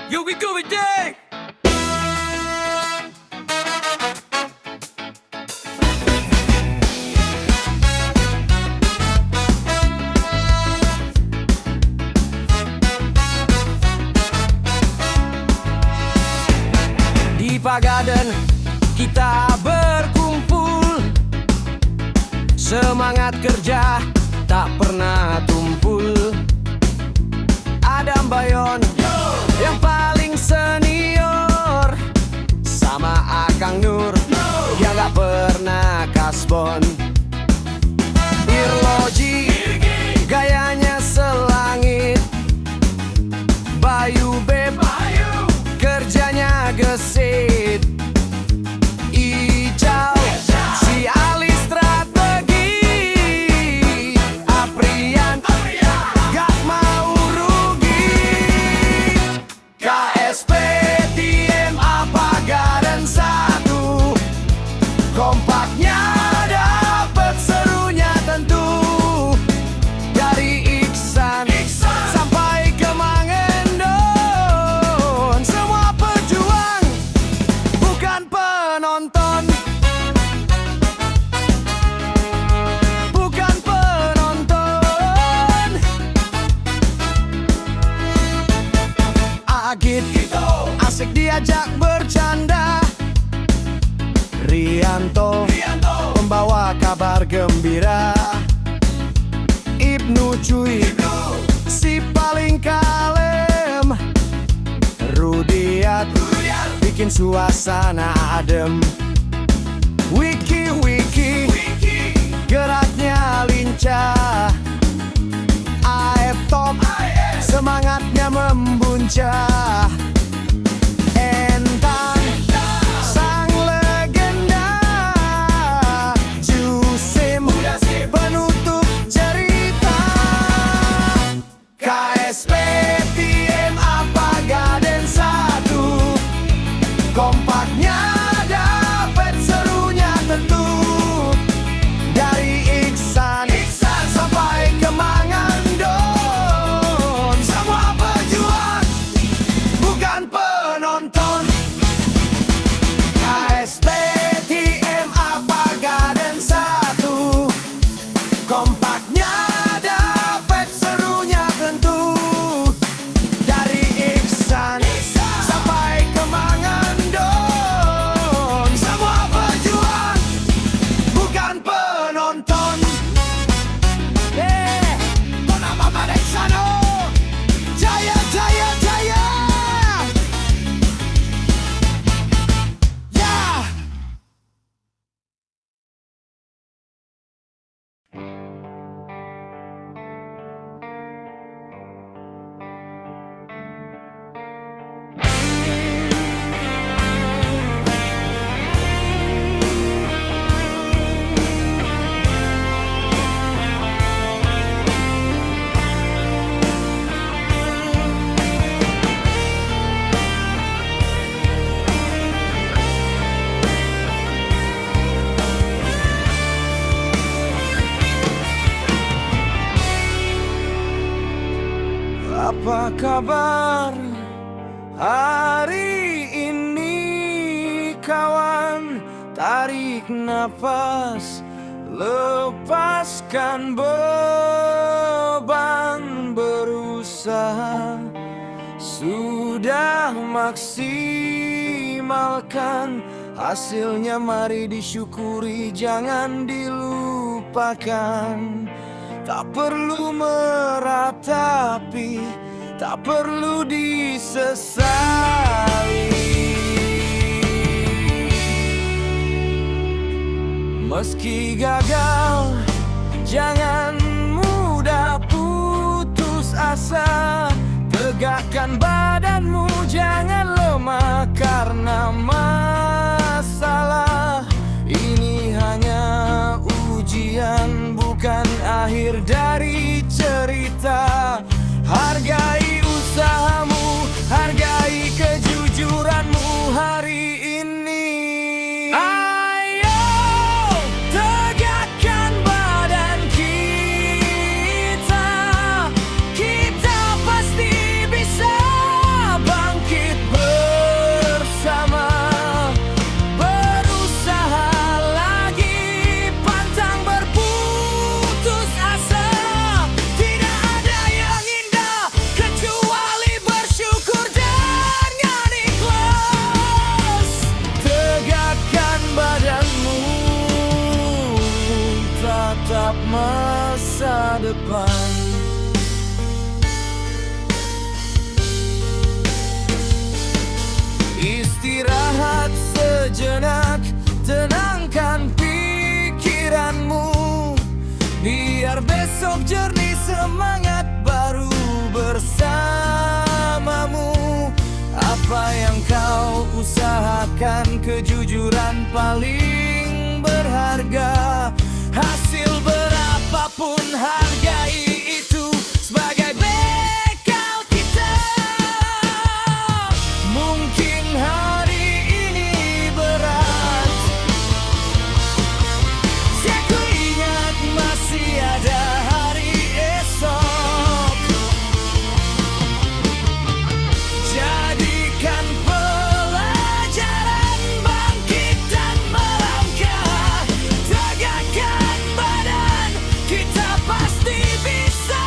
Yo, we go with that. Di Pagaden kita berkumpul, semangat kerja tak pernah tumpul. Adam Bayon yang paling senior, sama Akang Nur yang gak pernah kasbon. Irloji gayanya selangit, Bayu Beb kerjanya gesit. Ijau si ahli strategi, Aprian gak mau rugi. KSP TMA Pagaden 1, kompaknya dapet serunya tentu. Dari Iksan sampai ke Mangendon, semua pejuang bukan penonton. Bukan penonton. Agit asik diajak bercanda, Rianto membawa kabar gembira. Ibnu Cuy si paling kalem, Rudiat bikin suasana adem. Wiki geraknya lincah, AF Top semangatnya membuncah. Entang sang legenda, Jusim penutup cerita. KSP TMA Pagaden 1, kompaknya dapet serunya tentu. Dari Iksan sampai ke Mangendon, semua pejuang bukan penonton. KSP TMA Pagaden 1, kompaknya dapet serunya tentu. Dari Iksan sampai ke Mangendon, semua pejuang bukan penonton. Kona Mama Deksano, jaya jaya jaya. Ya. Apa kabar hari ini kawan? Tarik napas, lepaskan beban, berusaha sudah maksimalkan hasilnya. Mari disyukuri, jangan dilupakan. Tak perlu meratapi, tak perlu disesali. Meski gagal, jangan mudah putus asa. Tegakkan badanmu, jangan lemah karena masalah. Ini hanya ujian, bukan akhir dari cerita. Hargai usahamu, hargai kejujuranmu hari ini. Ayo tegakkan badan kita, kita pasti bisa bangkit. Tegakkan kejujuran paling berharga. Hasil berapapun hargai itu sebagai bekal kita. Mungkin hari ini berat, aku ingat masih ada hari esok. Jadikan pelajaran bangkit dan melangkah. Tegakkan badan, kita pasti bisa.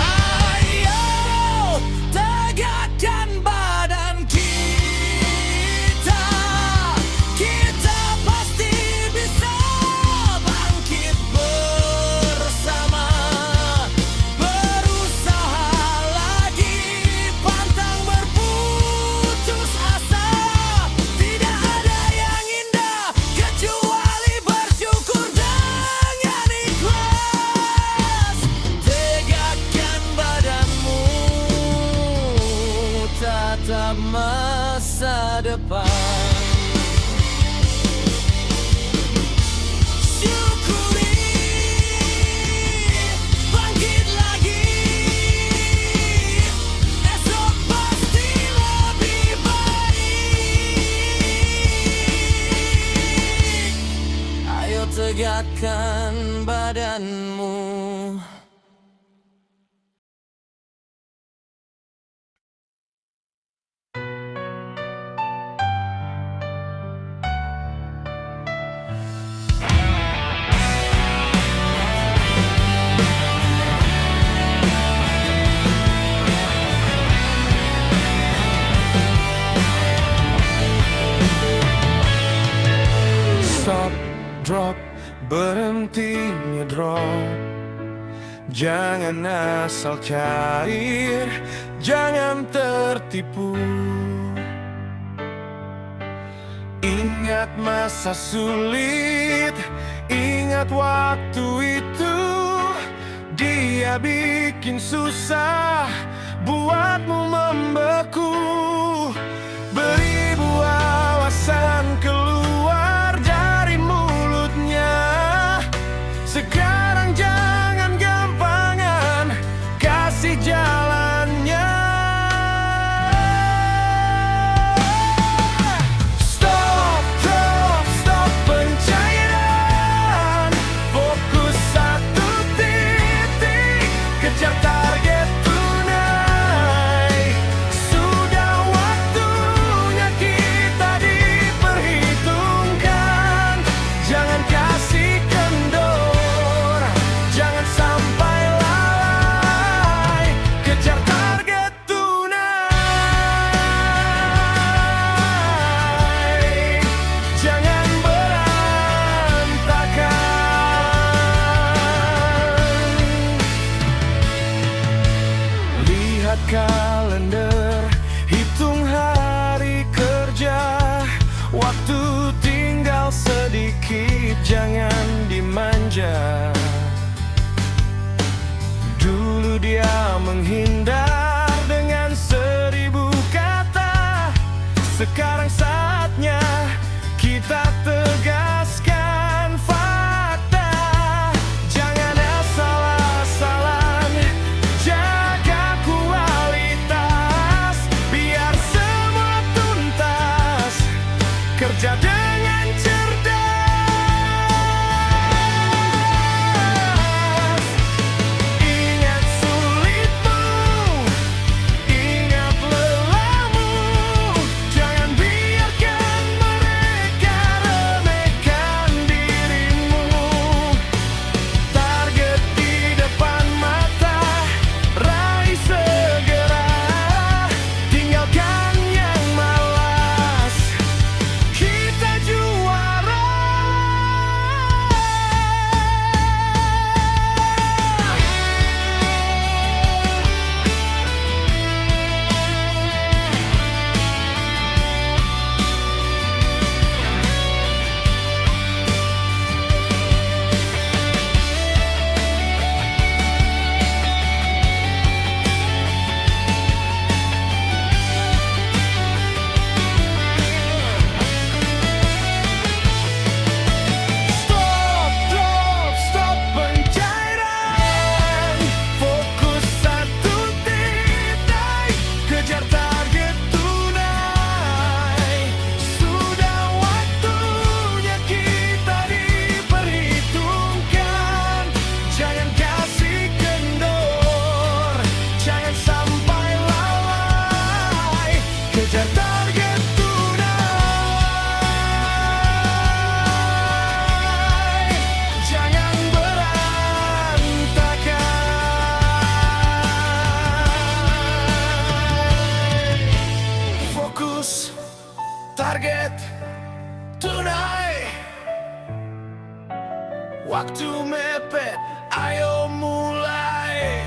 Ayo, tegakkan badan kita. Kita pasti bisa bangkit bersama. Berusaha lagi, pantang berputus asa. Tidak ada yang indah kecuali bersyukur dengan ikhlas. Tegakkan badanmu, tatap masa depan. Syukuri, bangkit lagi. Esok pasti lebih baik. Ayo tegakkan badanmu. Stop, drop, berhentinya drop. Jangan asal cair, jangan tertipu. Ingat masa sulit, ingat waktu itu. Dia bikin susah, buatmu membeku. Beribu alasan keluar dari mulutnya. Sekarang jangan gampangan, kasih jalannya. Stop, drop, stop pencairan. Fokus satu titik, kejar target tunai. Sudah waktunya kita diperhitungkan. Jangan kasih kendor, jangan sampai lalai. Kejar target tunai, jangan berantakan. Lihat kalender, hitung hari kerja. Waktu tinggal sedikit, jangan dimanja. Dulu dia menghindar dengan 1000 kata. Sekarang saatnya kita tegaskan fakta. Jangan asal-asalan, jaga kualitas. Biar semua tuntas, kerja dengan cerdas. Ingat sulitmu, ingat lelahmu. Jangan biarkan waktu mepet, ayo mulai.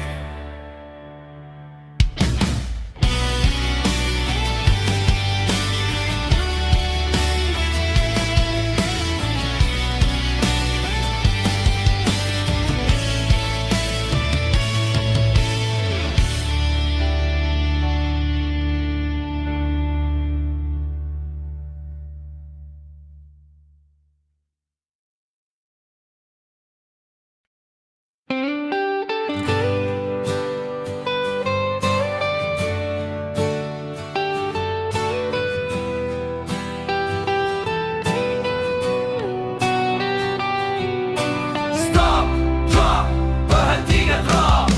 Stop, drop, berhenti ngedrop.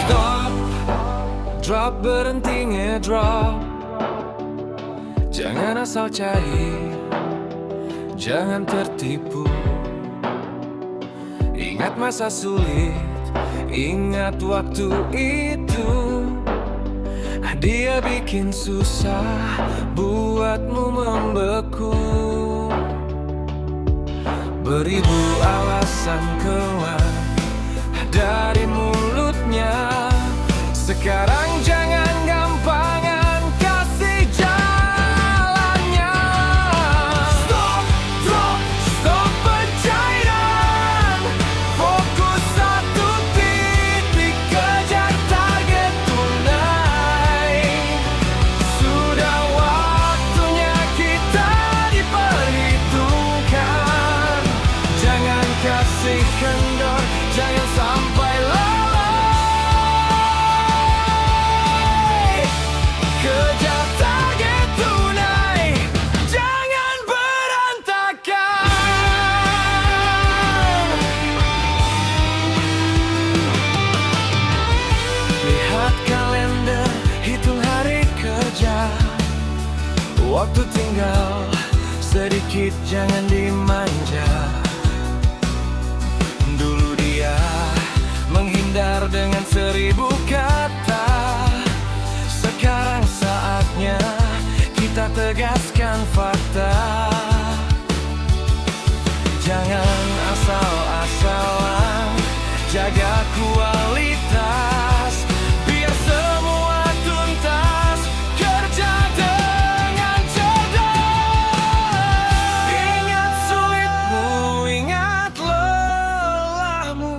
Stop, drop, berhenti ngedrop. Jangan asal cair, jangan tertipu. Ingat masa sulit, ingat waktu itu. Dia bikin susah, buatmu membeku. Beribu alasan keluar dari mulutnya. Sekarang jangan gampangan kasih jalannya. Stop, drop, stop pencairan. Fokus satu titik, kejar target tunai. Sudah waktunya kita diperhitungkan. Jangan kasih kendor, jangan sampai lalai. Kejar target tunai, jangan berantakan. Lihat kalender, hitung hari kerja. Waktu tinggal sedikit, jangan dimanja. Dulu dia menghindar dengan 1000 kata. Sekarang saatnya kita tegaskan fakta. Jangan asal-asalan, jaga kualitas. Biar semua tuntas, kerja dengan cerdas. Ingat sulitmu, ingat lelahmu.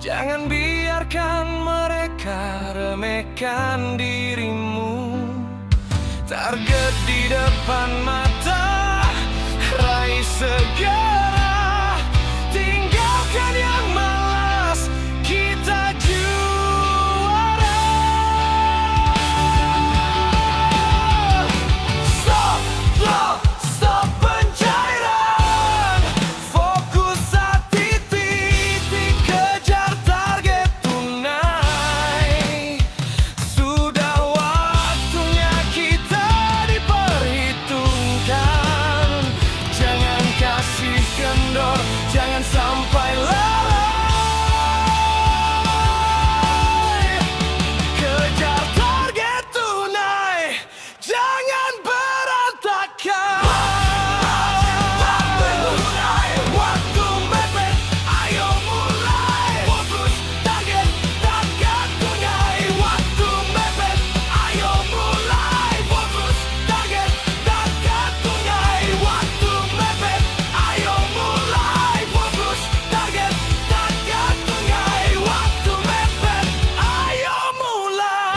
Jangan biarkan mereka remehkan dirimu. Target di depan mata, raih segera. Tinggalkan yang malas, kita juara. Stop, drop, stop pencairan. Fokus satu titik, kejar target tunai. Sudah waktunya kita diperhitungkan. Jangan kasih kendor, jangan sampai lalai. Kejar target tunai, jangan berantakan. Waktu mepet, ayo mulai. Fokus target, target tunai. Waktu mepet, ayo mulai. Fokus target, target tunai. Waktu mepet, ayo mulai. Fokus target, target tunai. Waktu mepet, ayo mulai.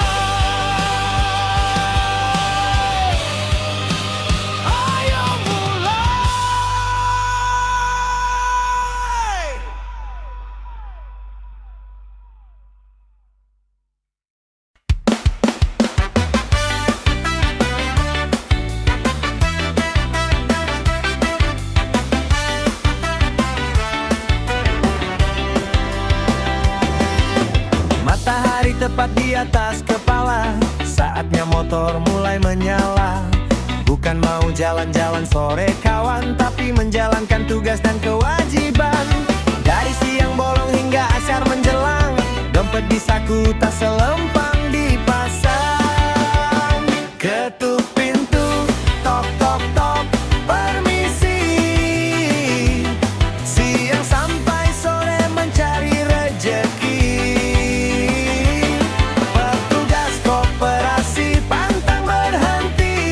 Ayo mulai. Matahari tepat di atas kepala, saatnya motor mulai menyala. Bukan mau jalan-jalan sore kawan, tapi menjalankan tugas dan kewajiban. Dari siang bolong hingga asyar menjelang, dompet di saku tak selempang dipasang. Ketuk pintu, tok tok tok, permisi. Siang sampai sore mencari rejeki. Petugas koperasi pantang berhenti.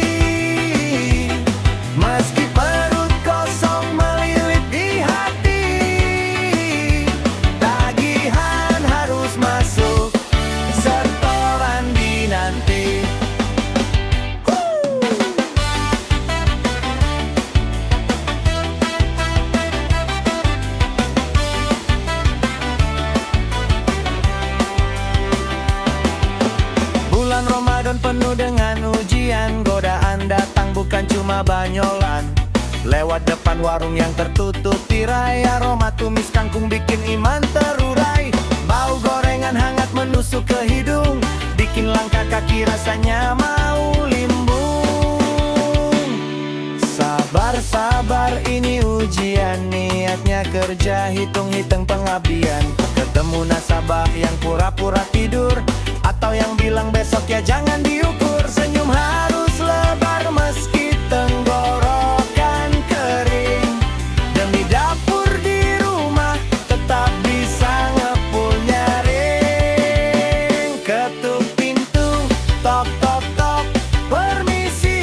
Meski perut kosong melilit di hati, tagihan harus masuk, setoran dinanti. Bulan Ramadan penuh dengan ujian, godaan datang bukan cuma banyolan. Lewat depan warung yang tertutup tirai, aroma tumis kangkung bikin iman terurai. Bau gorengan hangat menusuk ke hidung, bikin langkah kaki rasanya mau limbung. Sabar, sabar, ini ujian. Niatnya kerja, hitung-hitung pengabdian. Ketemu nasabah yang pura-pura tidur, atau yang bilang besok ya jangan diukur. Senyum harus lebar meski tenggorokan kering. Demi dapur di rumah tetap bisa ngepul nyaring. Ketuk pintu, tok tok tok, permisi.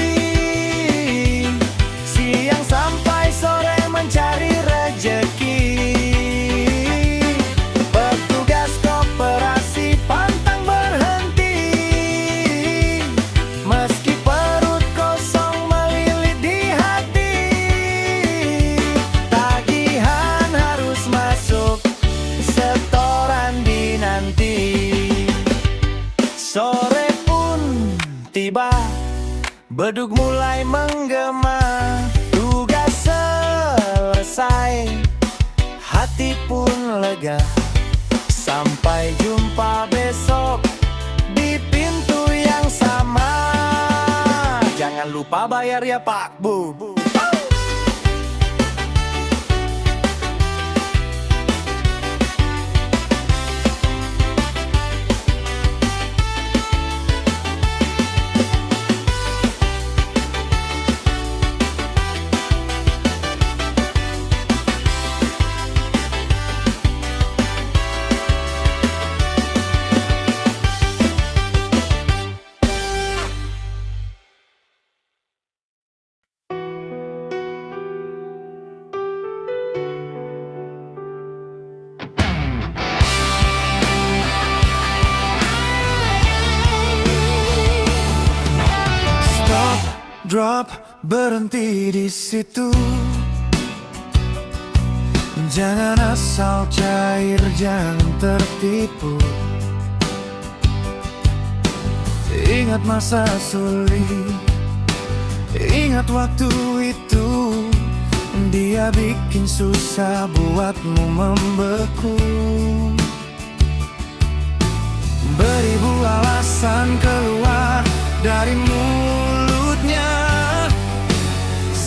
Siang sampai sore mencari rejeki. Petugas koperasi pantang berhenti. Meski perut kosong melilit di hati, tagihan harus masuk, setoran dinanti. Sore pun tiba, bedug mulai menggema. Tugas selesai, hati pun lega. Sampai jumpa besok di pintu yang sama. Jangan lupa bayar ya Pak Bu. Drop, berhenti di situ. Jangan asal cair, jangan tertipu. Ingat masa sulit, ingat waktu itu. Dia bikin susah buatmu membeku. Beribu alasan keluar dari mulutnya.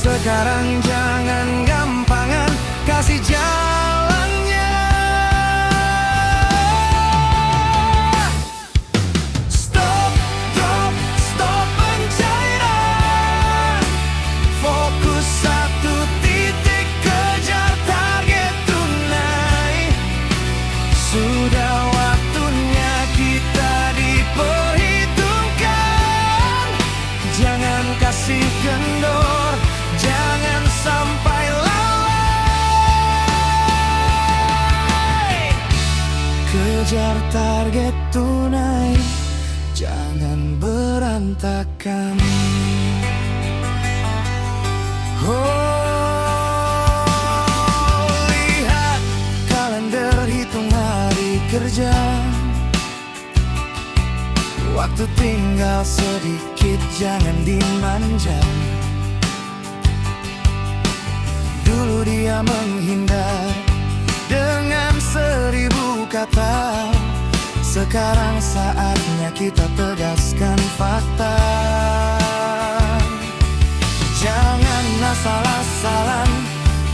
Sekarang jangan gampangan kasih jalannya. Stop, drop, stop pencairan. Fokus satu titik, kejar target tunai. Sudah waktunya kita diperhitungkan. Jangan kasih kendor, jangan sampai lalai. Kejar target tunai, jangan berantakan. Oh, lihat kalender, hitung hari kerja. Waktu tinggal sedikit, jangan dimanja. Dulu dia menghindar dengan 1000 kata. Sekarang saatnya kita tegaskan fakta. Jangan asal-asalan,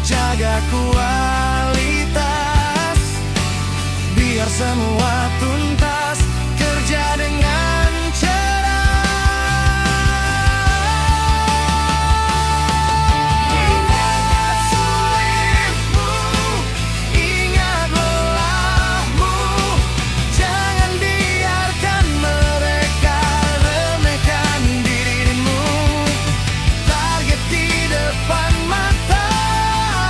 jaga kualitas. semua tuntas, kerja dengan ingat sulitmu, ingat lelahmu, jangan biarkan mereka remehkan dirimu. Target di depan mata,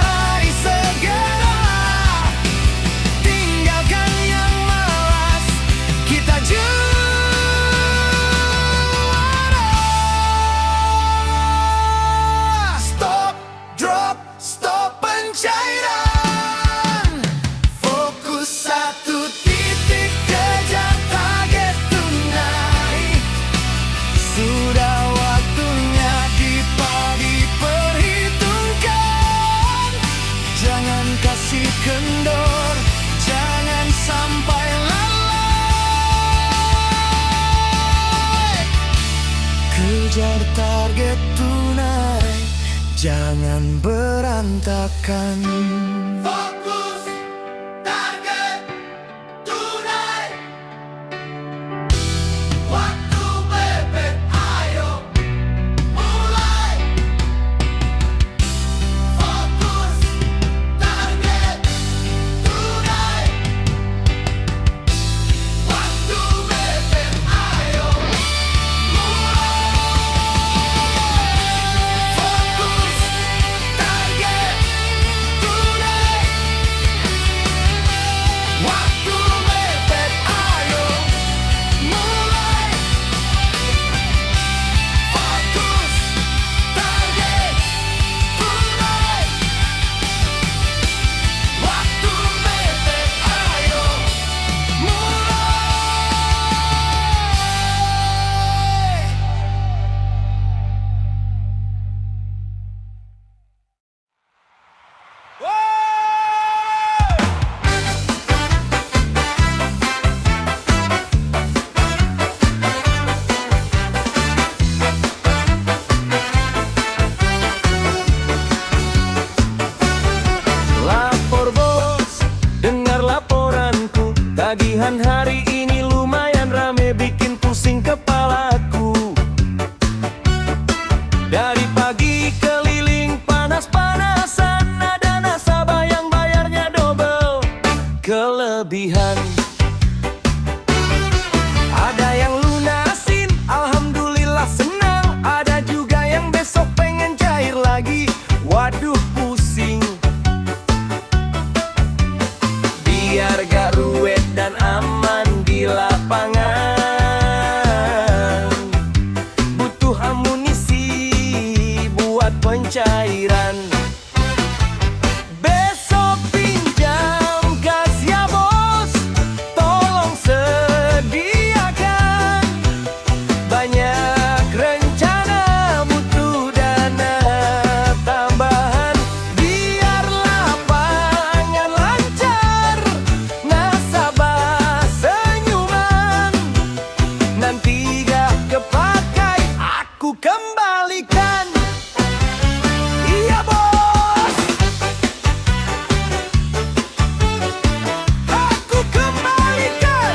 raih segera, tinggalkan yang malas, kita juara. Stop, drop, stop pencairan, fokus satu titik, kejar target tunai. Sudah waktunya diperhitungkan, jangan kasih kendor, jangan sampai lalai. Kejar target tunai, jangan berantakan. Fokus target tunai, waktu bebek ayo mulai. Fokus target tunai, waktu bebek ayo mulai. Fokus target tunai, waktu bebek ayo mulai. Fokus target tunai, waktu bebek ayo Lapor bos, dengar laporanku. Tagihan hari ini lumayan rame, bikin pusing kepalaku. Dari pagi keliling panas-panasan, ada nasabah yang bayarnya double kelebihan. Ada yang lunasin, alhamdulillah senang. Ada juga yang besok pengen cair lagi, waduh pusing. Biar gak ruwet dan aman di lapangan, butuh amunisi buat pencairan. Besok pinjam gas ya bos, tolong sediakan. Banyak rencana, butuh dana tambahan. Biar lapangan lancar, nasabah senyuman. Nanti gak kepakai, aku kembalikan. Iya bos, aku kembalikan.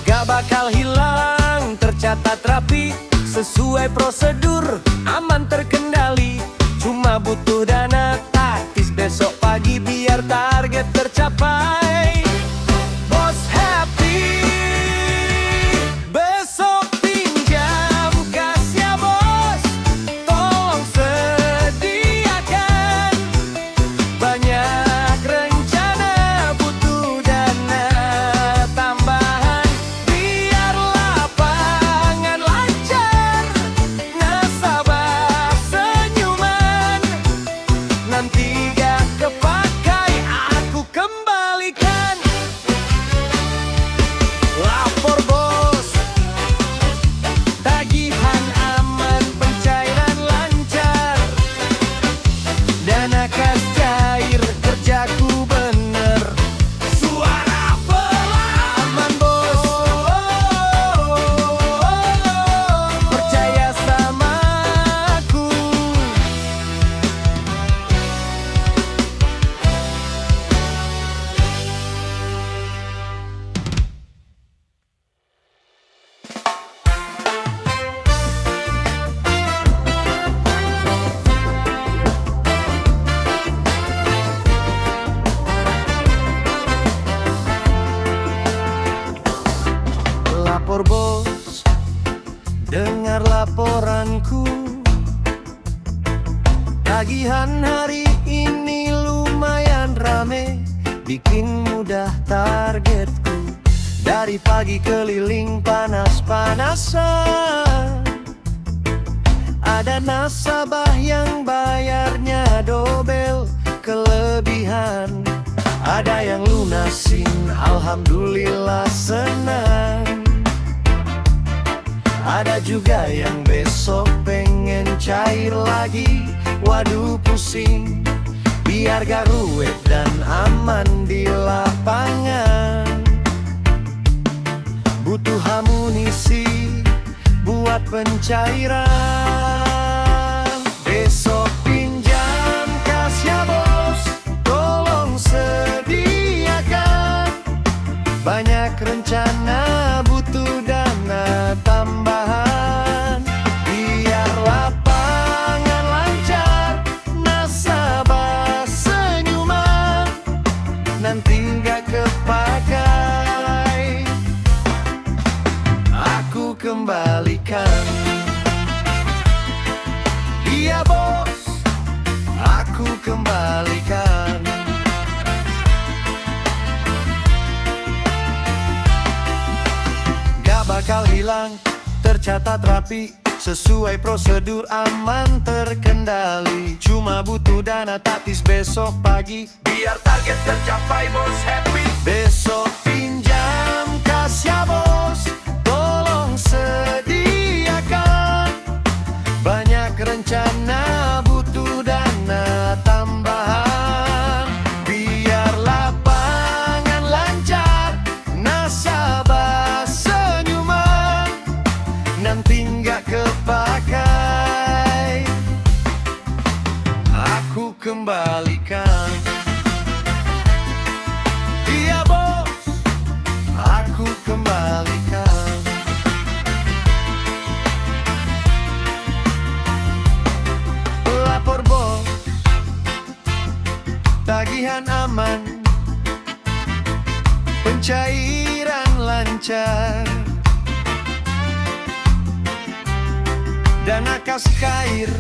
Gak bakal hilang, tercatat rapi, sesuai prosedur, aman terkendali. Cuma butuh dana taktis besok pagi biar target tercapai. Bos happy, besok pinjam gas ya bos, tolong sediakan. Banyak rencana, butuh dana tambahan. Biar lapangan lancar, nasabah senyuman. Nanti gak kepakai, aku kembalikan. temanku. Tagihan hari ini lumayan rame, bikin mudah targetku. Dari pagi keliling panas-panasan, ada nasabah yang bayarnya dobel kelebihan. Ada yang lunasin, alhamdulillah senang. Ada juga yang besok pengen cair lagi, waduh pusing. Biar gak ruwet dan aman di lapangan, butuh amunisi buat pencairan. Besok pinjam kas ya bos, tolong sediakan. Banyak rencana, butuh dana tambahan. Biar lapangan lancar, nasabah senyuman, nanti gak kepakai, aku kembalikan. Iya bos, aku kembalikan. Gak bakal hilang, tercatat rapi, sesuai prosedur aman terkendali. Cuma butuh dana taktis besok pagi, biar target tercapai bos happy. Besok pinjam kas ya bos, tolong sediakan. Banyak rencana, butuh dana tambahan. Biar lapangan lancar, nasabah senyuman, nanti nggak kepakai, aku kembalikan. Iya bos, aku kembalikan. Lapor bos, tagihan aman, pencairan lancar. Dana kas cair,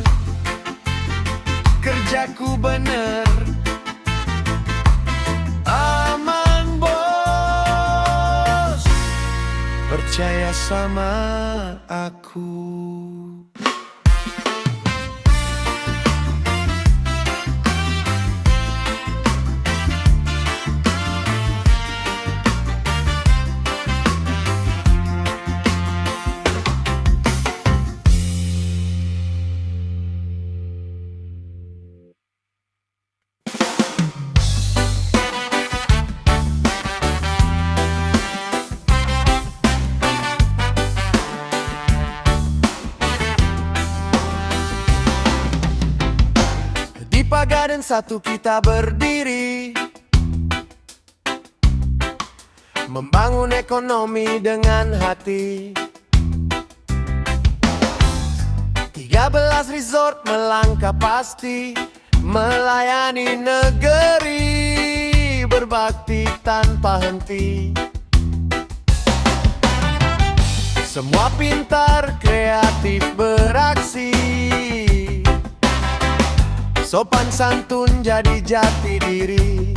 kerjaku bener, aman bos, percaya sama aku. Pagaden satu kita berdiri, membangun ekonomi dengan hati. 13 resort melangkah pasti, melayani negeri, berbakti tanpa henti. Semua pintar, kreatif, beraksi, sopan santun jadi jati diri.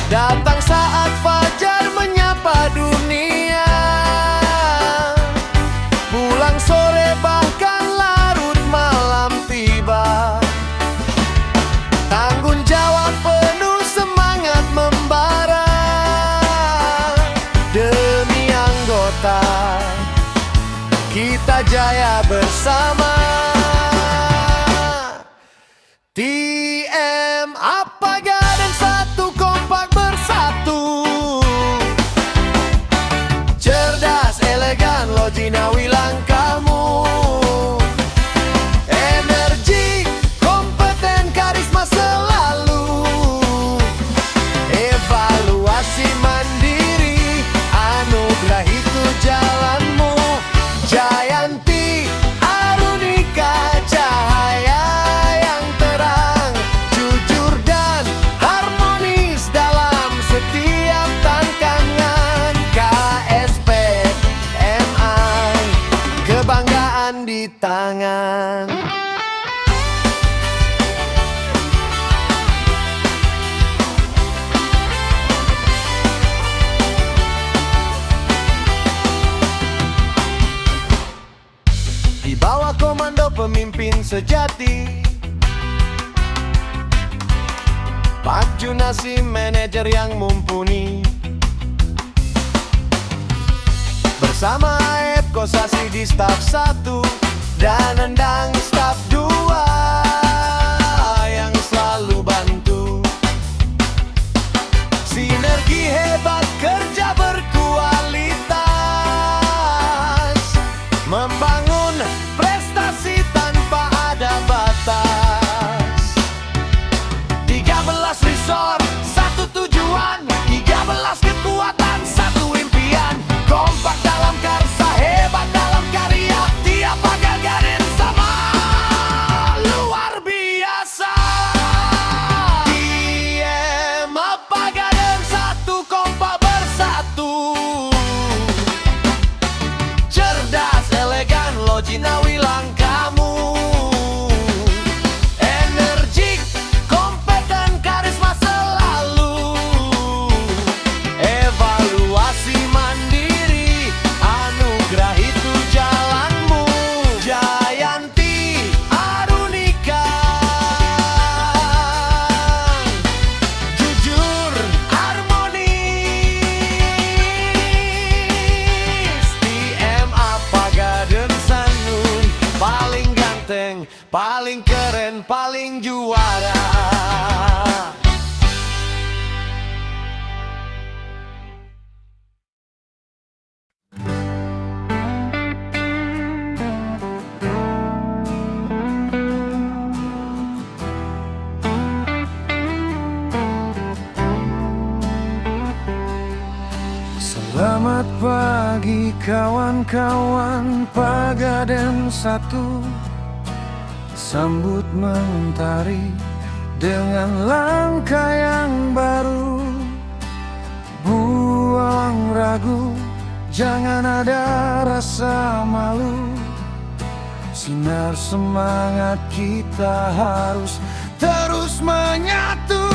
Datang saat fajar menyapa dunia, pulang sore bahkan larut malam tiba. Tanggung jawab penuh, semangat membara, demi anggota kita jaya bersama. TM apa Gaden satu, kompak bersatu, cerdas, elegan, loginawi langkahmu, energi, kompeten, karisma selalu, evaluasi mandiri, anugerah itu jalanmu. Jayanti Aruni tangan di tangan. Di bawah komando pemimpin sejati, Pak Junasi manajer yang mumpuni, bersama Aep Kosasi di staf 1 dan Endang staf 2 yang selalu bantu. Sinergi hebat, kerja berkualitas, membangun prestasi tanpa ada batas. 13 resort, satu tujuan, 13 kekuatan, satu impian. Kompak dalam karsa, hebat dalam karya, tiap Pagaden sama luar biasa. TM Pagaden satu, kompak bersatu. Cerdas, elegan, loginawi langkamu. Energik, kompeten, karisma selalu. Evaluasi mandiri, anugerah itu jalanmu. Jayanti Arunika, jujur, harmonis. TMA Pagaden Sanun, paling ganteng, paling keren, paling juara. Selamat pagi kawan-kawan Pagaden 1, sambut mentari dengan langkah yang baru. Buang ragu, jangan ada rasa malu. Sinar semangat kita harus terus menyatu.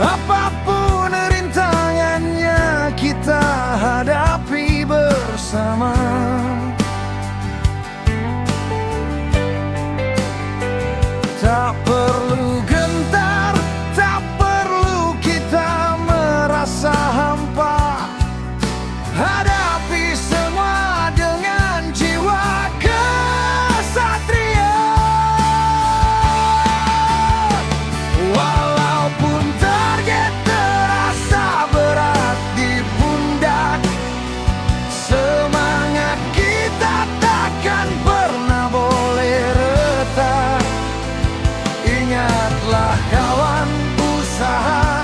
Apapun rintangannya kita hadapi bersama. Tak perlu gentar, tak perlu kita merasa hampa. Hadapi semua dengan jiwa kesatria. Walaupun target terasa berat di pundak, semangat kita takkan pernah boleh retak. Ingatlah kawan, usaha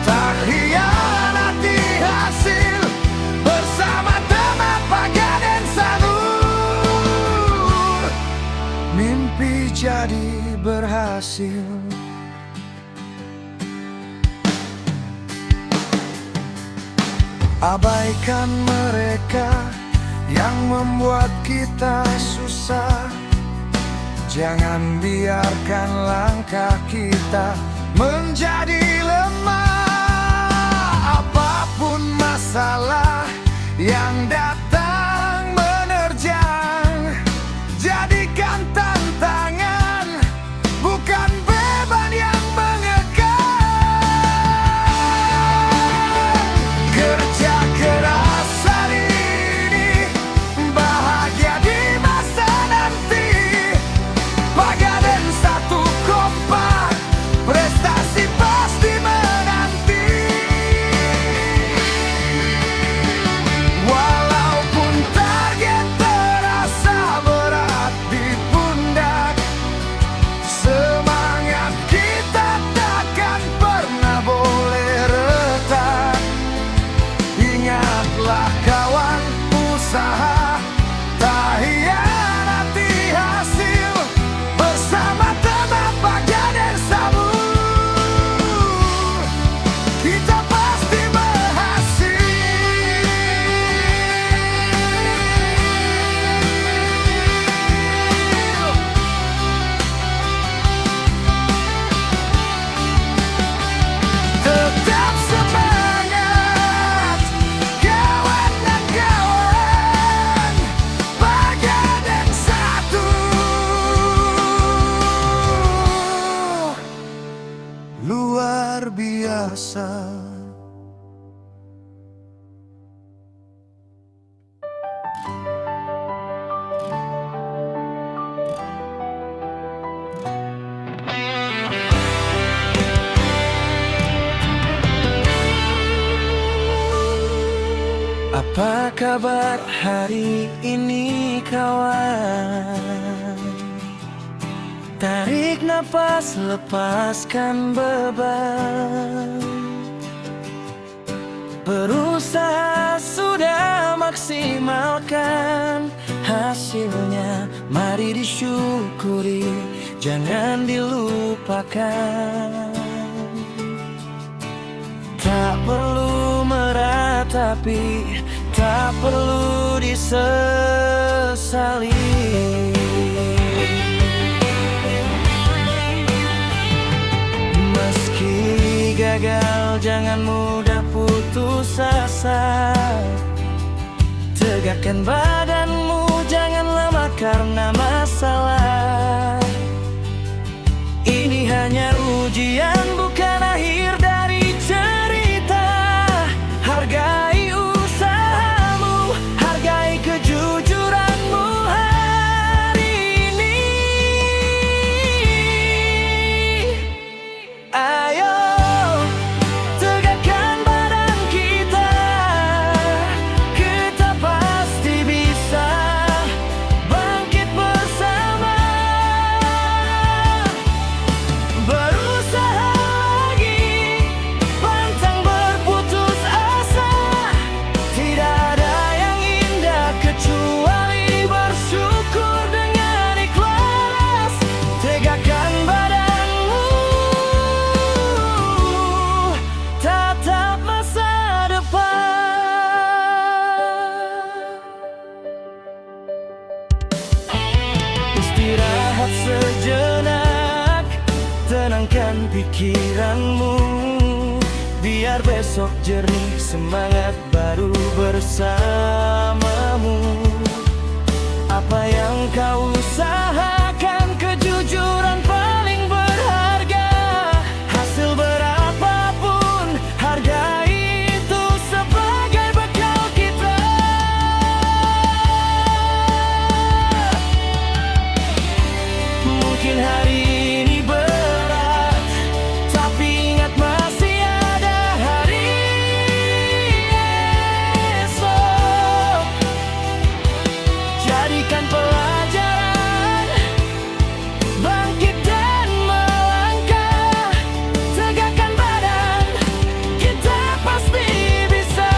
tak hianati hasil. Bersama teman Pagaden Sanur, mimpi jadi berhasil. Abaikan mereka yang membuat kita susah. Jangan biarkan langkah kita menjadi lemah. Apapun masalah yang datang menerjang, jadikan tantangan, bukan beban yang mengekang. Kerja keras hari ini, bahagia di masa nanti. Pagaden 1 kompak, prestasi pasti menanti. Walau hari ini kawan. Tarik nafas, lepaskan beban. Berusaha sudah maksimalkan hasilnya, mari disyukuri, jangan dilupakan. Tak perlu meratapi, tak perlu disesali. Meski gagal, jangan mudah putus asa. Tegakkan badanmu, jangan lama karena masalah. Ini hanya ujian, bukan akhir dari cerita. Hargai usahamu, hargai kejujuranmu hari ini. Ayo tegakkan badan kita, kita pasti bisa bangkit bersama. Berusaha lagi, pantang berputus asa. Tidak ada yang indah kecuali bersyukur dengan ikhlas. Tegakkan badanmu, tatap masa depan. Istirahat sejenak, tenangkan pikiranmu, biar besok jernih semangat baru bersamamu. Apa yang kau usahakan, kejujuran paling berharga. Hasil berapapun, hargai itu sebagai bekal kita. Mungkin hari ini berat, tapi ingat masih ada hari esok. Jadikan pelajaran, bangkit dan melangkah. Tegakkan badan, kita pasti bisa.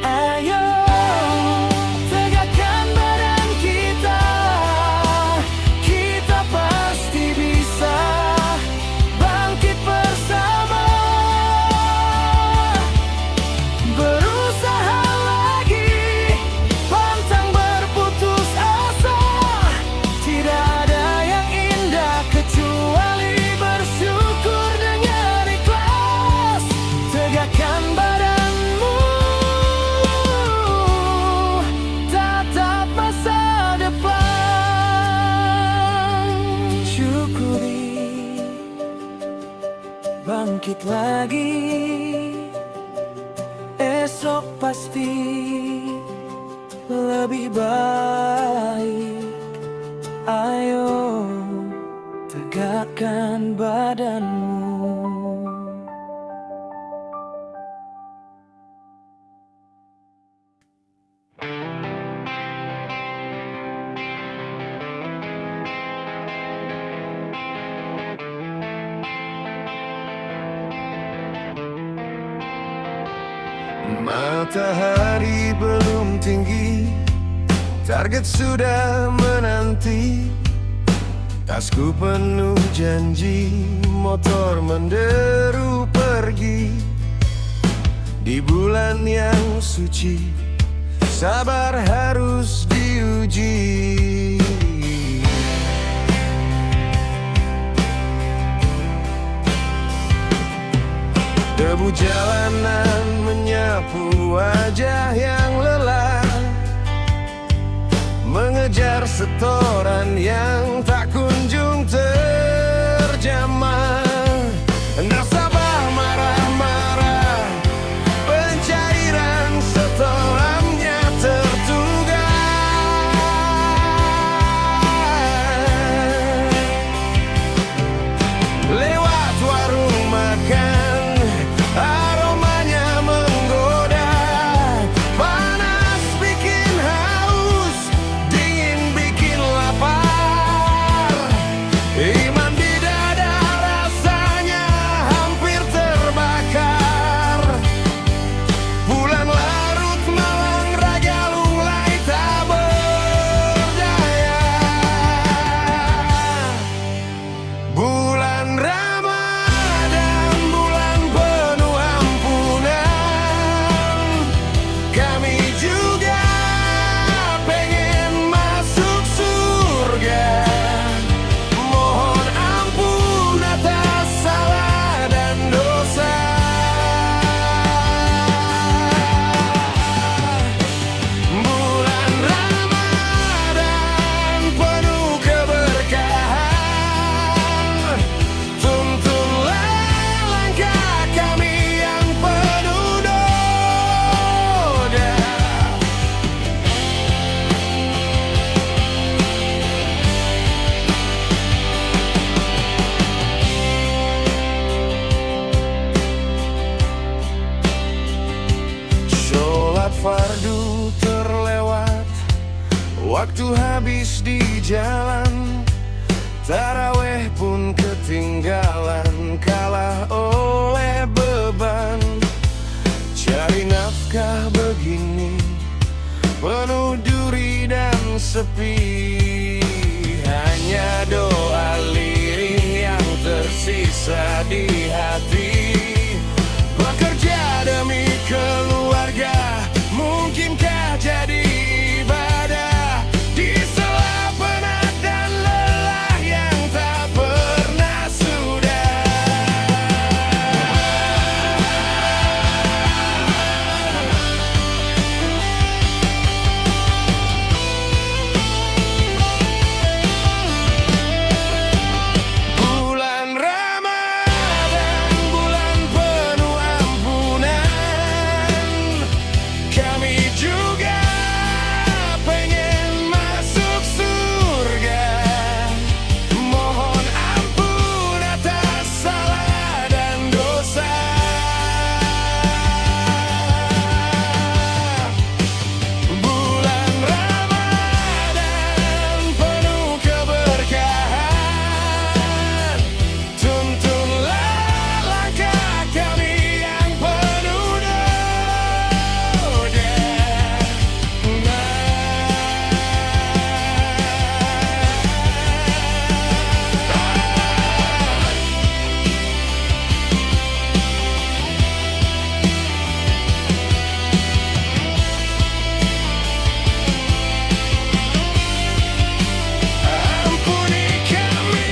Ayo tegakkan badan kita, kita pasti bisa bangkit bersama. Berusaha lagi, pantang berputus asa. Tidak ada yang indah kecuali bersyukur dengan ikhlas. Tegakkan badanmu, tatap masa depan. Syukuri, bangkit lagi, esok pasti lebih baik. Ayo tegakkan badanmu. Matahari belum tinggi, target sudah menanti. Tasku penuh janji, motor menderu pergi. Di bulan yang suci, sabar harus diuji. Debu jalanan menyapu wajah yang lelah, sepi. Hanya doa lirih yang tersisa di hati. Bekerja demi keluarga, mungkinkah jadi ibadah di sela penat dan lelah yang tak pernah sudah. Bulan Ramadan, bulan penuh ampunan. Kami juga pengen masuk surga. Mohon ampun atas salah dan dosa. Bulan Ramadan penuh keberkahan. Tuntunlah langkah kami yang penuh noda. Ampuni kami,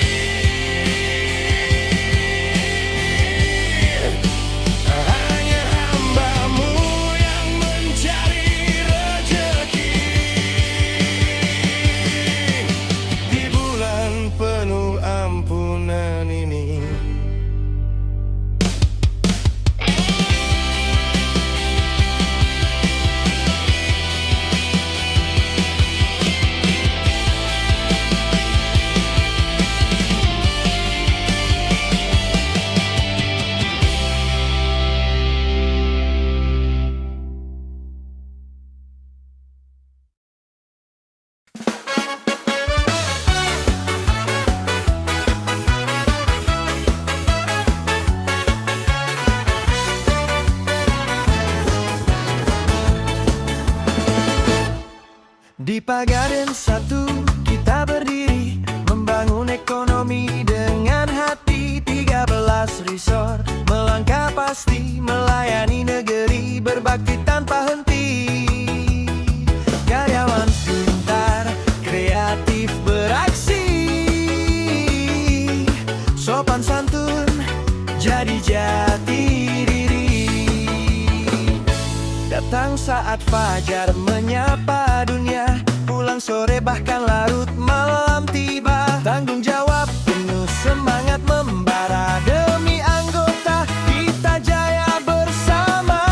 hanya hamba-Mu yang mencari rezeki di bulan penuh ampunan ini. Di Pagaden 1 kita berdiri, membangun ekonomi dengan hati. 13 resort, melangkah pasti, melayani negeri, berbakti tanpa henti. Karyawan pintar, kreatif, beraksi, sopan santun, jadi jati diri. Datang saat fajar menyapa dunia, pulang sore bahkan larut malam tiba. Tanggung jawab penuh semangat membara, demi anggota kita jaya bersama.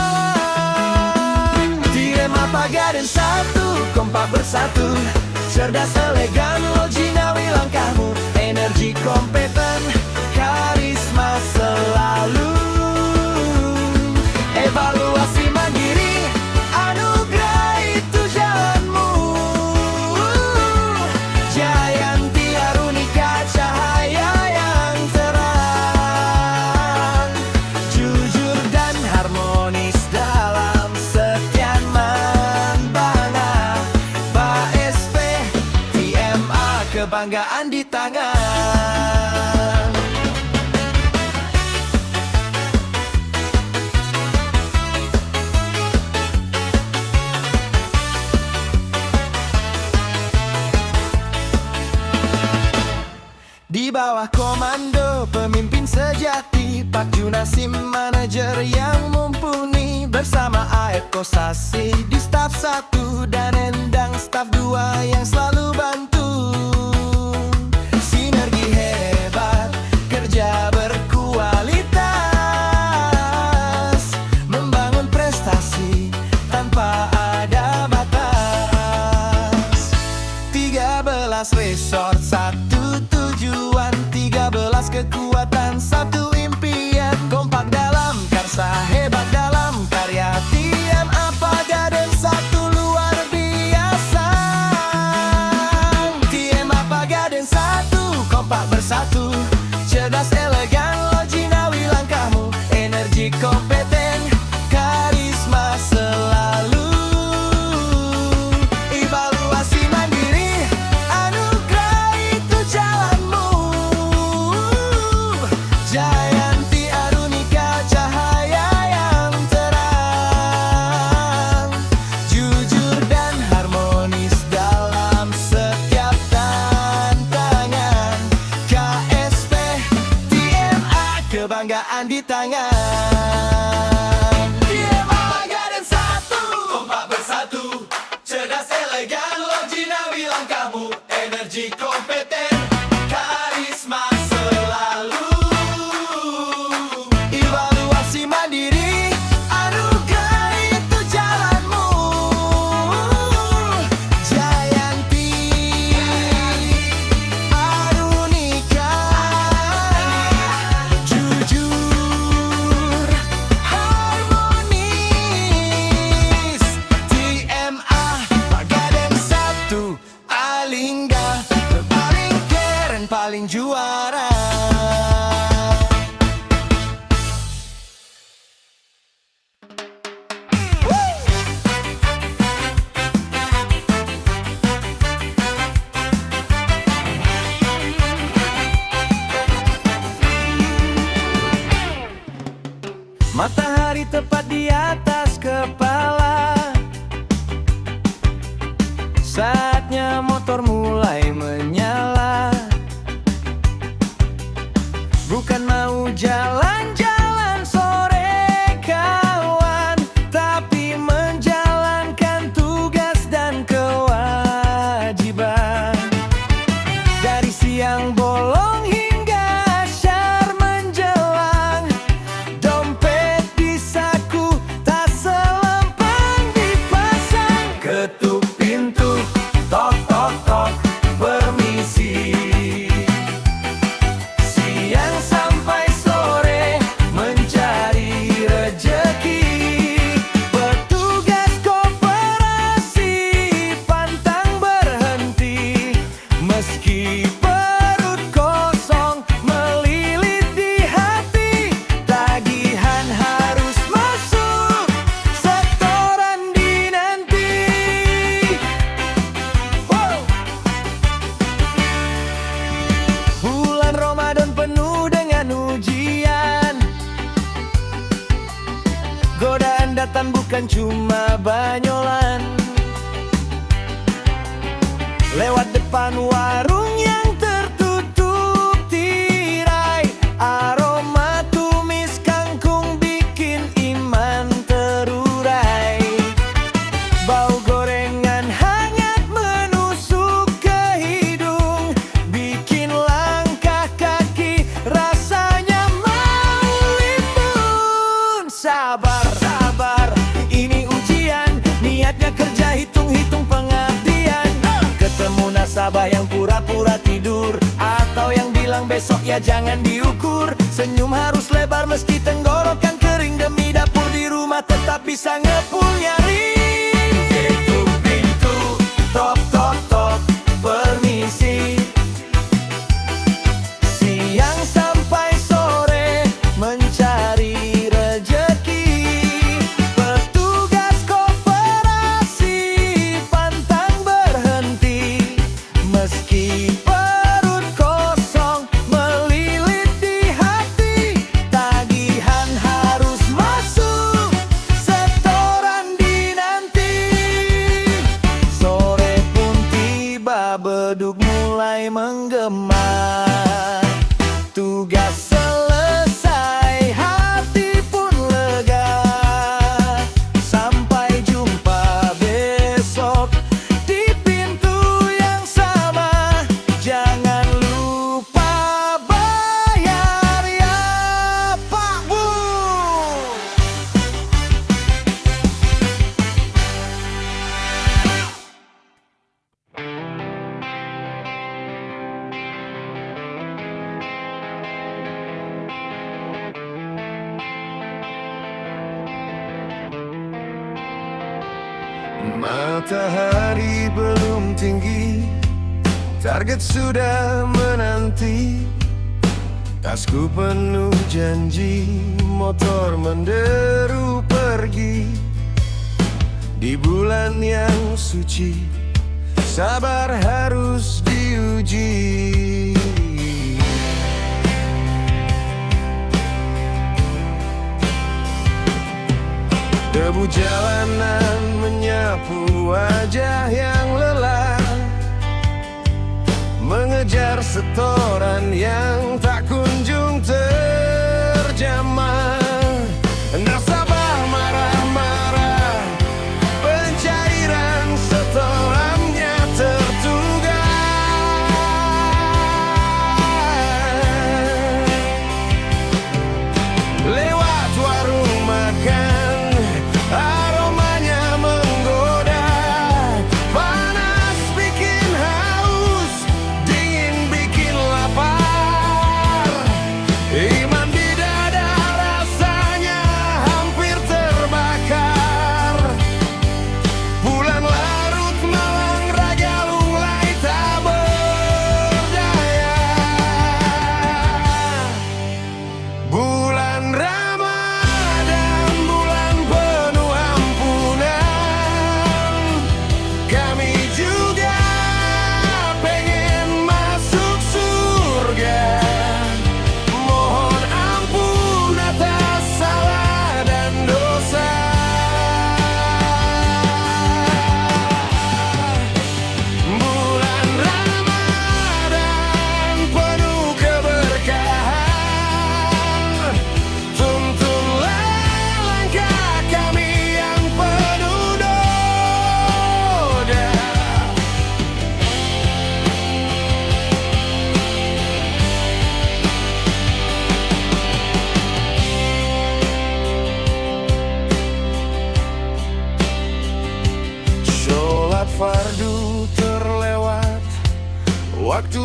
Dilema Pagaden 1, kompak bersatu, cerdas elegan loginawi langkahmu, energi kompeten, karisma selalu. Evaluasi mandiri, anugerah itu jalanmu. Jayanti Arunika, cahaya yang terang, jujur dan harmonis dalam sekian membana. Pak SP, TMA, kebanggaan di tangan. Di bawah komando pemimpin sejati, Pak Junasim manajer yang mumpuni. Bersama Aep Kosasi di staf 1 dan Endang staf 2 yang selalu bantu. Sinergi hebat, kerja berkualitas, membangun prestasi tanpa ada batas. 13 resort, 1 tujuan, 13 kekuatan, 1 impian. Kompak dalam karsa, hebat dalam karya. TMA Pagaden 1 luar biasa. TMA Pagaden 1, kompak bersatu, cerdas elegan loginawi langkahmu, energi kompeten, karisma selalu. Evaluasi mandiri, kebanggaan di tangan. Dia bangga dan satu, kompak bersatu, cerdas elegan, Logina bilang kamu, energi kompeten, karisma selalu. Evaluasi mandiri, anugerah itu jalanmu. Jayanti, Arunika, jujur, harmonis. TMA, Pagaden satu, Alingga, paling keren, paling juara. Matahari tepat di atas kepala, saatnya motor mulai menyala. Bukan mau jalan-jalan sore kawan, tapi menjalankan tugas dan kewajiban. Dari siang bolong hingga asyar menjelang, dompet di saku, tas selempang dipasang. Ketuk pintu, tok tok tok, permisi. Siang sampai sore mencari rejeki, petugas koperasi pantang berhenti. Meski perut kosong melilit di hati, tagihan harus masuk, setoran dinanti. Wow. Bulan Ramadan penuh dengan ujian, godaan datang bukan cuma banyolan. Lewat depan warung yang tertutup tirai, aroma tumis kangkung bikin iman terurai. Bau gorengan hangat menusuk ke hidung, bikin langkah kaki rasanya mau limbun. Sabar, sabar, ini ujian, niatnya kerja hitung-hitung pengabdian. Ketemu nasabah yang pura-pura tidur, atau yang bilang besok ya jangan diukur. Senyum harus lebar meski tenggorokan kering, demi dapur di rumah tetap bisa ngepul nyaring. Ketuk pintu, tok tok tok, permisi. Siang sampai sore mencari rejeki, petugas koperasi pantang berhenti. Meski perut kosong melilit di hati, tagihan harus masuk, setoran dinanti. Sore pun tiba, beduk mulai menggema. Tugas selesai, hati pun lega. Sampai jumpa besok di pintu yang sama. Jangan lupa bayar ya Pak Bu. Matahari belum tinggi, target sudah menanti. Tasku penuh janji, motor menderu pergi. Di bulan yang suci, sabar harus diuji. Debu jalanan menyapu wajah yang lelah, mengejar setoran yang tak kunjung terjawab.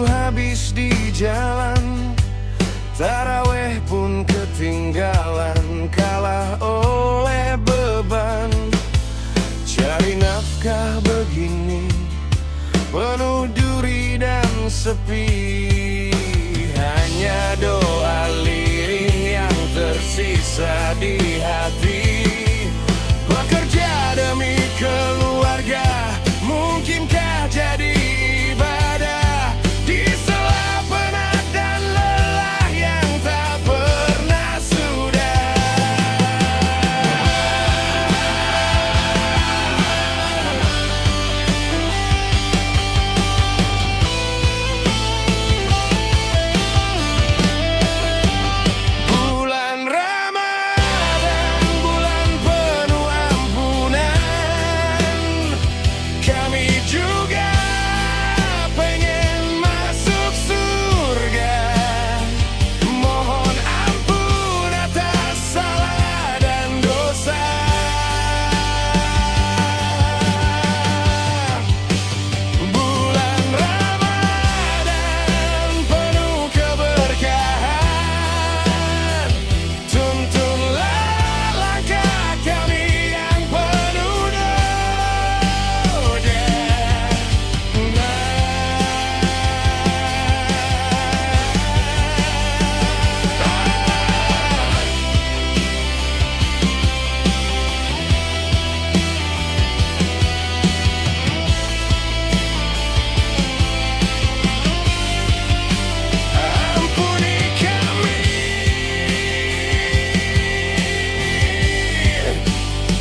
habis di jalan, taraweh pun ketinggalan, kalah oleh beban. Cari nafkah begini, penuh duri dan sepi. Hanya doa lirih yang tersisa di hati. Bekerja demi keluarga, mungkinkah jadi ibadah di sela penat dan lelah yang tak pernah sudah. Bulan Ramadan, bulan penuh ampunan, kami juga pengen masuk surga. Mohon ampun atas salah dan dosa. Bulan Ramadan penuh keberkahan, tuntunlah langkah kami yang penuh noda. Ampuni kami,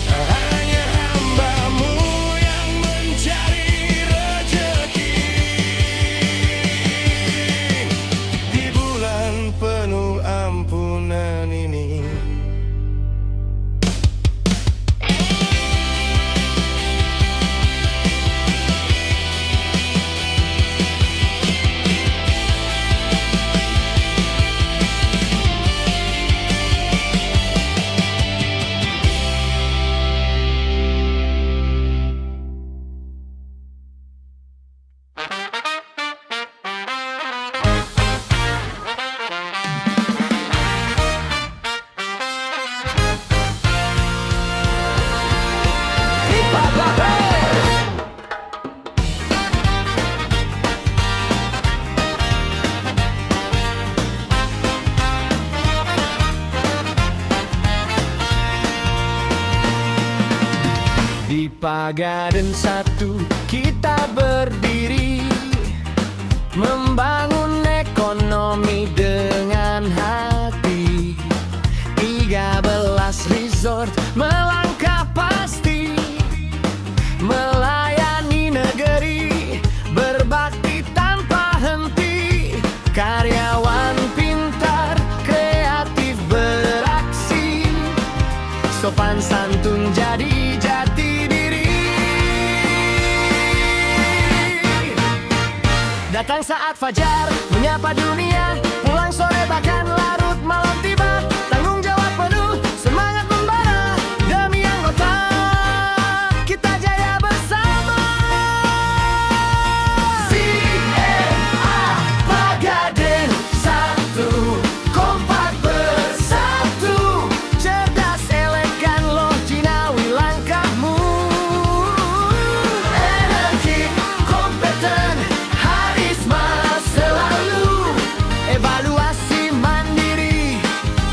hanya hamba-Mu yang mencari rezeki di bulan penuh ampunan ini. Di Pagaden satu kita berdiri, membangun ekonomi dengan hati. 13 resort melangkah pasti, melayani negeri, berbakti tanpa henti. Karyawan pintar, kreatif beraksi, sopan santun jadi jati diri. Datang saat fajar, menyapa dunia, pulang sore bahkan larut malam tiba. Tanggung jawab penuh, semangat membara, demi anggota kita jaya bersama. CMA Pagaden satu, kompak bersatu, cerdas elegan loh jinawi langkahmu. Energi kompeten, harisma selalu, evaluasi mandiri,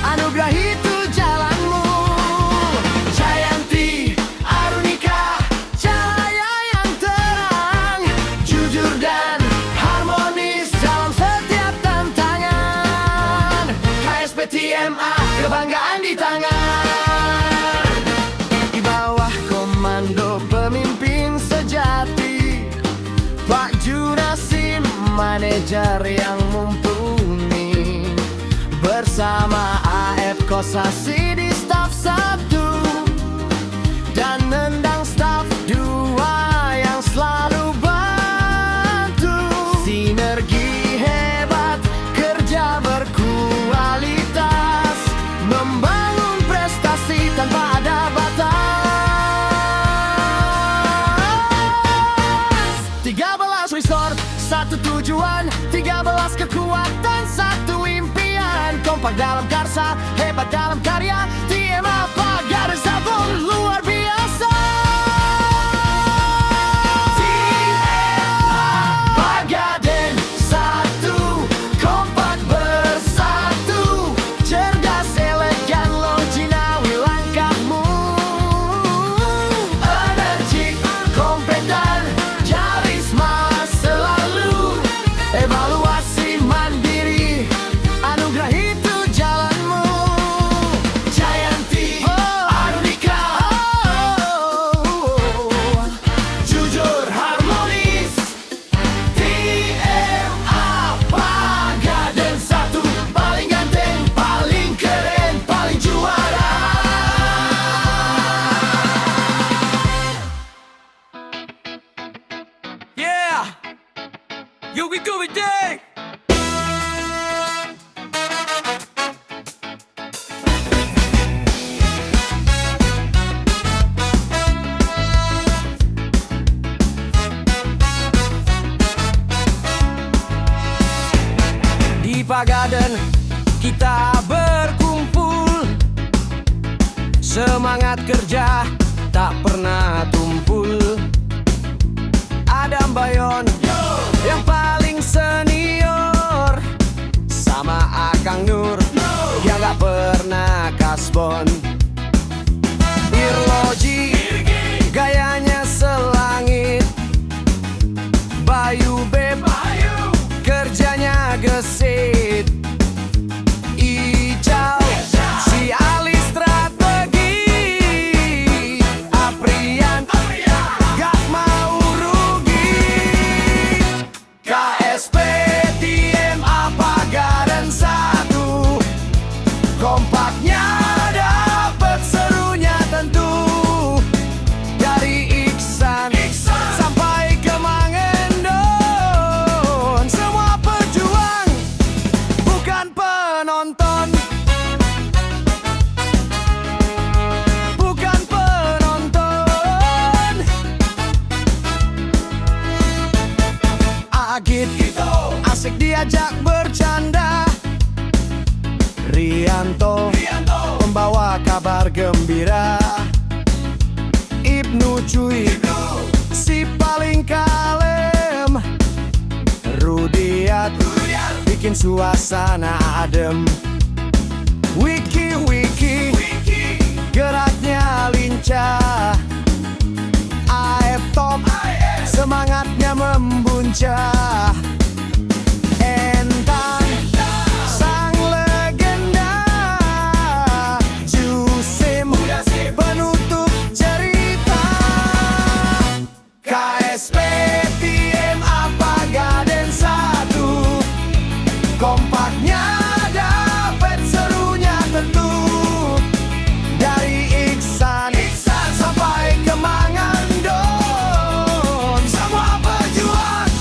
anugerah itu jalanmu. Jayanti Arunika, cahaya yang terang, jujur dan harmonis dalam setiap tantangan. HSPTMA, kebanggaan di tangan. Di bawah komando pemimpin sejati, Pak Junasim, manajer yang mumpuni. Bersama AF Kosasi di staf 1 dan Nendang staf 2 yang selalu bantu. Sinergi hebat, kerja berkualitas, membangun prestasi tanpa ada batas. 13 resort, satu tujuan, 13 jelas kekuatan satu impian. Kompak dalam karsa, hebat dalam karya. TM Pagaden Satu luar biasa. TM Pagaden Satu, kompak bersatu, cerdas elegan loginawi langkahmu. Energi, kompeten, karisma selalu. Evaluasi mandiri, anugerah itu jalanmu. Jayanti, Arunika, jujur harmonis. TMA Pagaden Satu, paling ganteng, paling keren, paling juara. Yeah, yo we do it day. Di Pagaden kita berkumpul, semangat kerja tak pernah tumpul. Adam Bayon yang paling senior, sama Akang Nur yang gak pernah kasbon. Irloji gayanya selangit, Bayu Beb kerjanya gesit. Ijau si ahli strategi, Aprian gak mau rugi. KSP TMA Pagaden Satu, kompaknya dapet serunya tentu. Dari Iksan sampai ke Mangendon, semua pejuang bukan penonton. Bukan penonton. Agit asik diajak bercanda. Rianto membawa kabar gembira. Ibnu Cuy si paling kalem. Rudiat bikin suasana adem. Wiki geraknya lincah. AF Top semangatnya membuncah. Entang sang legenda, Jusim penutup cerita. KSP TMA Pagaden Satu, kompaknya dapet serunya tentu. Dari Iksan sampai ke Mangendon, semua pejuang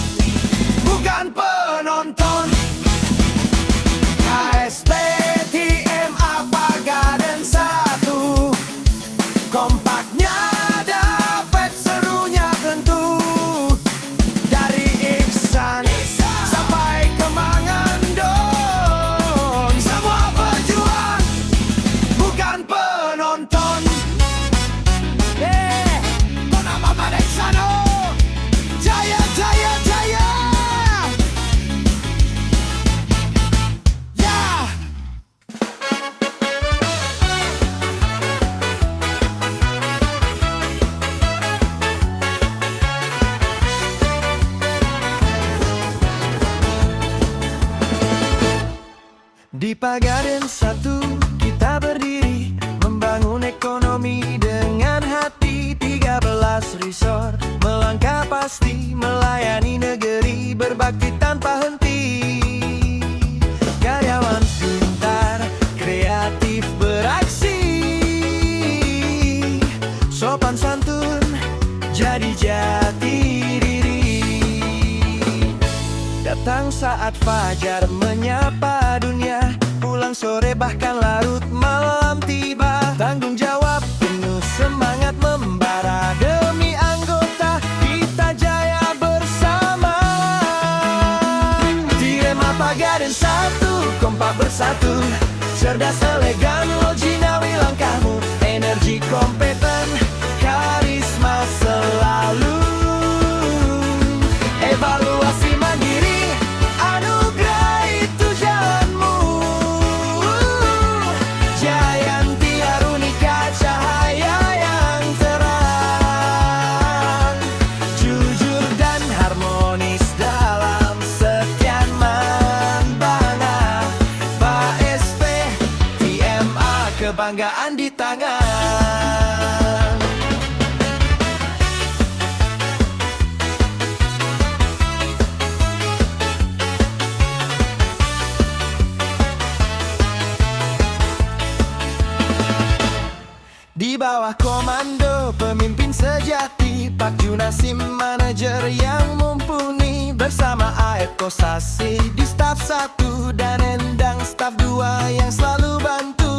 bukan penonton. KSP TMA Pagaden Satu, kompaknya dapet serunya tentu. Dari Iksan sampai ke Mangendon, semua pejuang bukan penonton. Kona Mama Deksano, jaya jaya jaya. Ya. Di Pagaden Satu kita berdiri, membangun ekonomi dengan hati. 13 resort melangkah pasti, melayani negeri, berbakti tanpa henti. Karyawan pintar, kreatif beraksi, sopan santun jadi jati diri. Datang saat fajar menyapa dunia, pulang sore bahkan larut malam tiba. Tanggung jawab penuh semangat membara, demi anggota kita jaya bersama. TMA Pagaden satu, kompak bersatu, cerdas elegan loginawi langkahmu, energi kompeten, karisma selalu. Evaluasi mandiri, anugerah itu jalanmu. Jayanti Arunika, cahaya yang terang, jujur dan harmonis dalam setiap membangun. Pak SP, TMA, kebanggaan di tangan. Di bawah komando pemimpin sejati, Pak Junasim, manajer yang mumpuni, bersama AF Kosasi di staf 1 dan Endang staf 2 yang selalu bantu.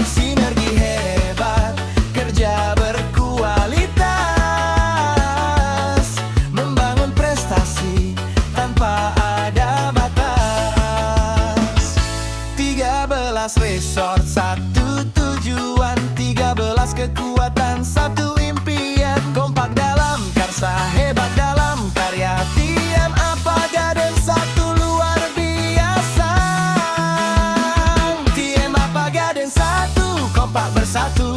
Sinergi hebat, kerja berkualitas, membangun prestasi tanpa ada batas. 13 resort, 1 tujuan, 13 kekuatan, 1 impian. Kompak dalam karsa, hebat dalam karya, TMA Pagaden 1 luar biasa. TMA Pagaden 1, kompak bersatu,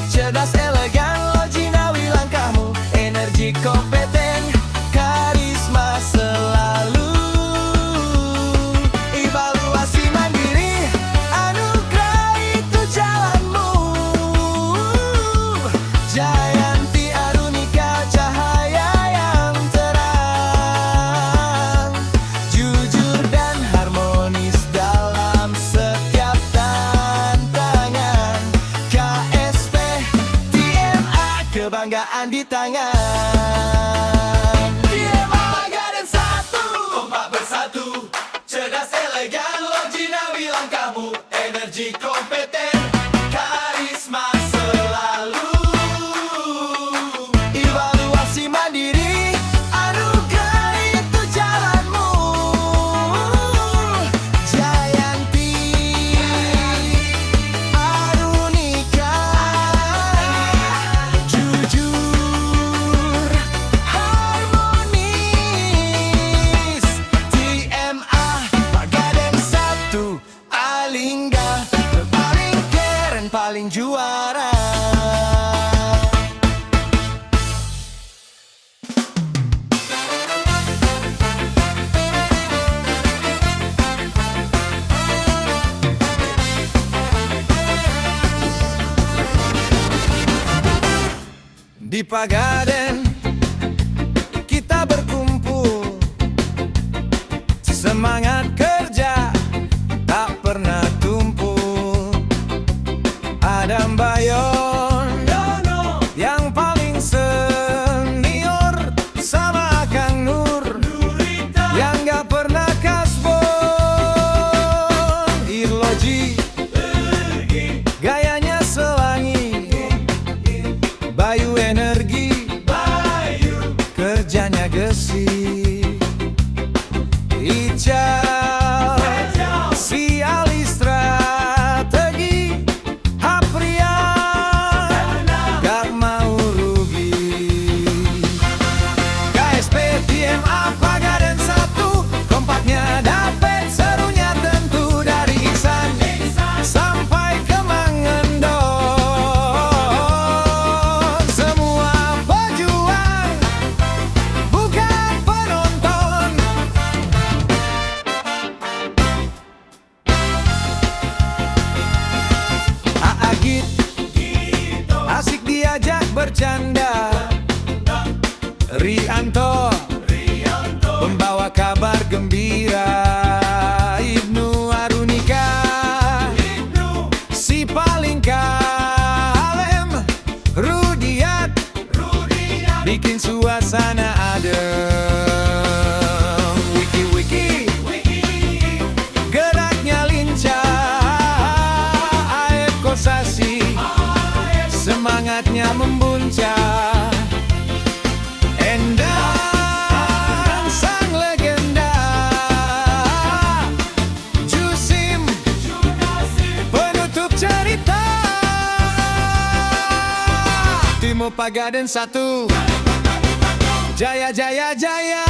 cerdas elegan loginawi langkahmu, energi kompeten, karisma selalu. Evaluasi mandiri, anugerah itu jalanmu. Jayanti Arunika, cahaya yang terang, jujur dan harmonis dalam setiap tantangan. KSP, TMA, kebanggaan di tangan. TMA Pagaden 1, kompak bersatu, cerdas elegan loginawi langkahmu, energi kompeten, karisma selalu. Evaluasi mandiri, anugerah itu jalanmu. Jayanti Arunika, jujur, harmonis. TMA Pagaden 1, Alingga, paling keren, paling juara. Di Pagaden kita berkumpul, semangat kerja tak pernah tumpul. Adam Bayon yang paling senior, sama Kang Nur yang gak pernah kasbon. Irloji gayanya selangi, Bayu energi, kerjanya gesit. Ical, si Ali strategi, Aprian gak mau rugi. KSP, TMA Pagaden 1, kompaknya dapet, serunya tentu dari Iksan sampai ke Mangendon. Semua pejuang, bukan penonton. Pagaden satu, jaya jaya jaya.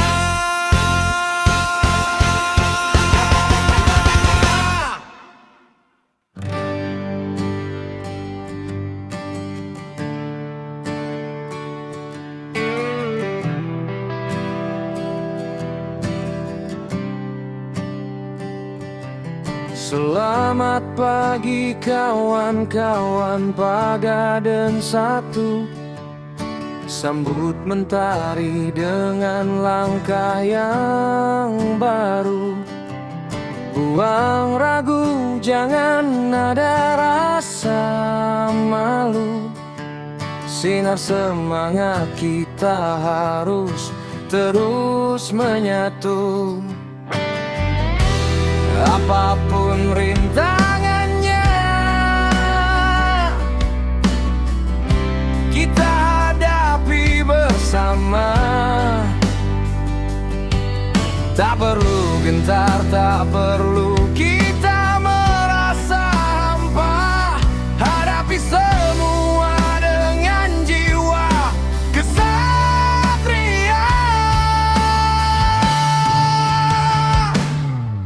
Selamat pagi kawan-kawan Pagaden satu, sambut mentari dengan langkah yang baru. Buang ragu, jangan ada rasa malu. Sinar semangat kita harus terus menyatu. Apapun rintangannya, kita hadapi bersama. Tak perlu gentar, tak perlu kita merasa hampa. Hadapi semua dengan jiwa kesatria.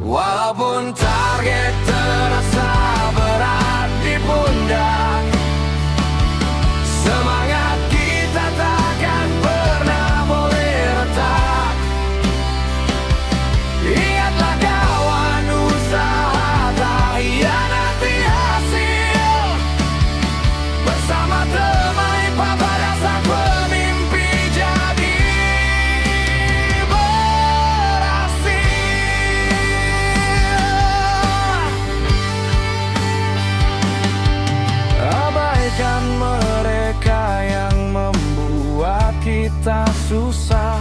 Walaupun target terasa berat di pundak, semangat kita takkan pernah boleh retak. Ingatlah kawan, usaha tak hianati hasil. Bersama teman pada sang pemimpi jadi berhasil. Abaikan mereka yang membuat kita susah.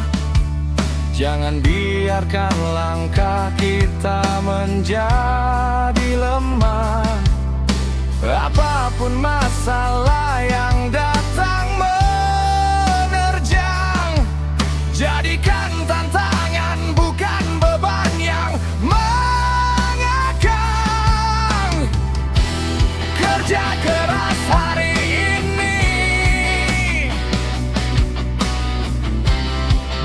Jangan biarkan langkah kita menjadi lemah. Apapun masalah yang datang menerjang, jadikan tantangan bukan beban yang mengekang. Kerja keras hari ini,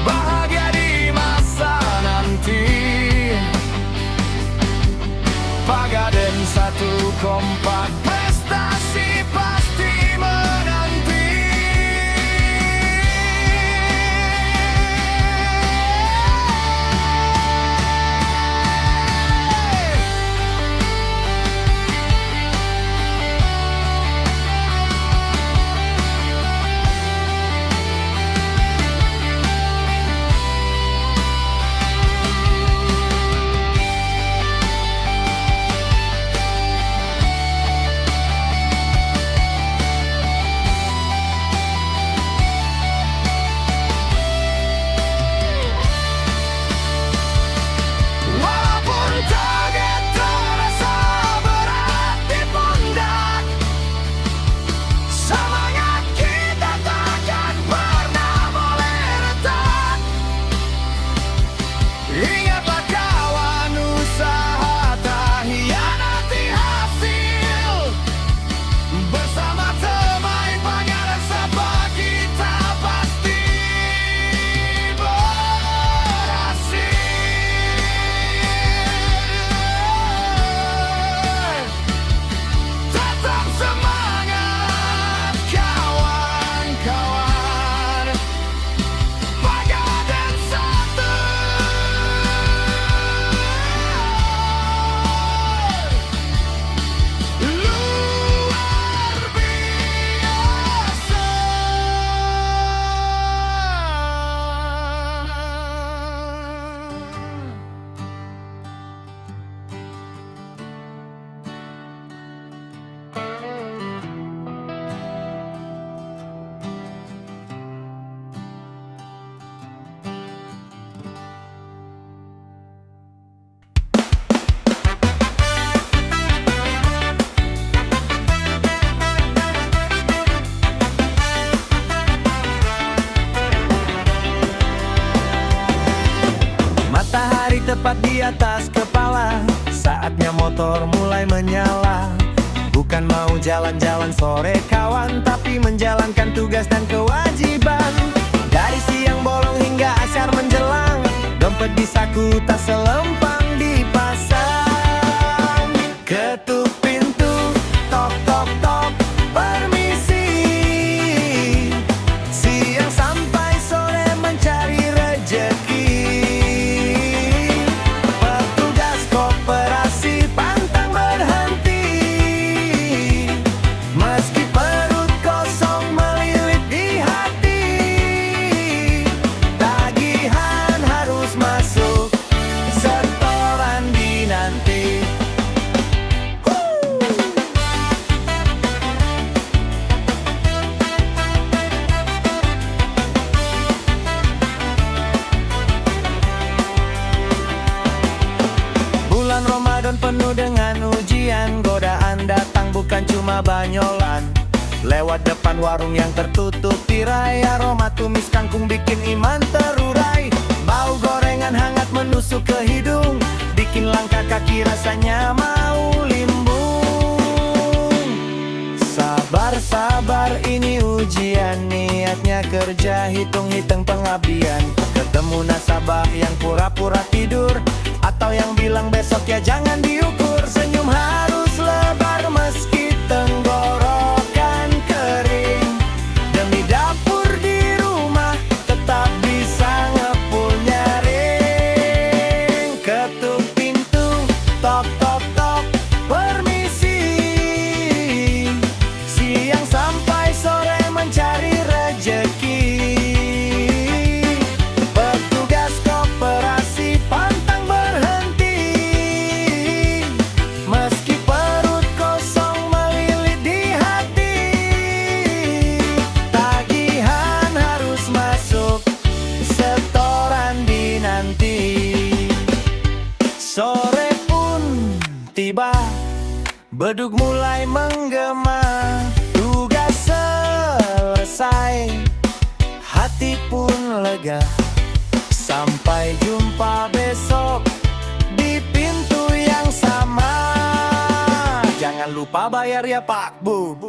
bahagia di masa nanti. Pagaden satu kompak, prestasi pasti menanti. Walaupun target terasa berat di pundak, semangat kita takkan pernah boleh retak. Ingatlah kawan, usaha tak hianati hasil. Bersama teman Pagaden Sapa kita pasti berhasil. Tetap semangat kawan-kawan, Pagaden satu. Luar biasa. Matahari tepat di atas kepala, saatnya motor mulai menyala. Bukan mau jalan-jalan sore kawan, tapi menjalankan tugas dan kewajiban. Dari siang bolong hingga asar menjelang, dompet di saku tak selempang dipasang. Ketuk pintu, tok tok tok, permisi. Siang sampai sore mencari rejeki. Petugas koperasi pantang berhenti. Meski perut kosong melilit di hati, tagihan harus masuk, setoran dinanti. Bulan Ramadan penuh dengan ujian, godaan datang bukan cuma banyolan. Lewat depan warung yang tertutup tirai, aroma tumis kangkung bikin iman terurai. Bau gorengan hangat menusuk ke hidung, bikin langkah kaki rasanya mau limbung. Sabar-sabar ini ujian, niatnya kerja hitung-hitung pengabdian. Ketemu nasabah yang pura-pura tidur, atau yang bilang besok ya jangan diukur. Senyum harus lebar meski tenggorokan kering. Demi dapur di rumah tetap bisa ngepul nyaring. Ketuk pintu, tok tok tok, permisi. Siang sampai sore mencari rejeki. Petugas koperasi pantang berhenti. Meski perut kosong melilit di hati, tagihan harus masuk, setoran dinanti. Sore pun tiba, beduk mulai menggema. Tugas selesai, hati pun lega. Sampai jumpa besok di pintu yang sama. Jangan lupa bayar ya Pak Bu.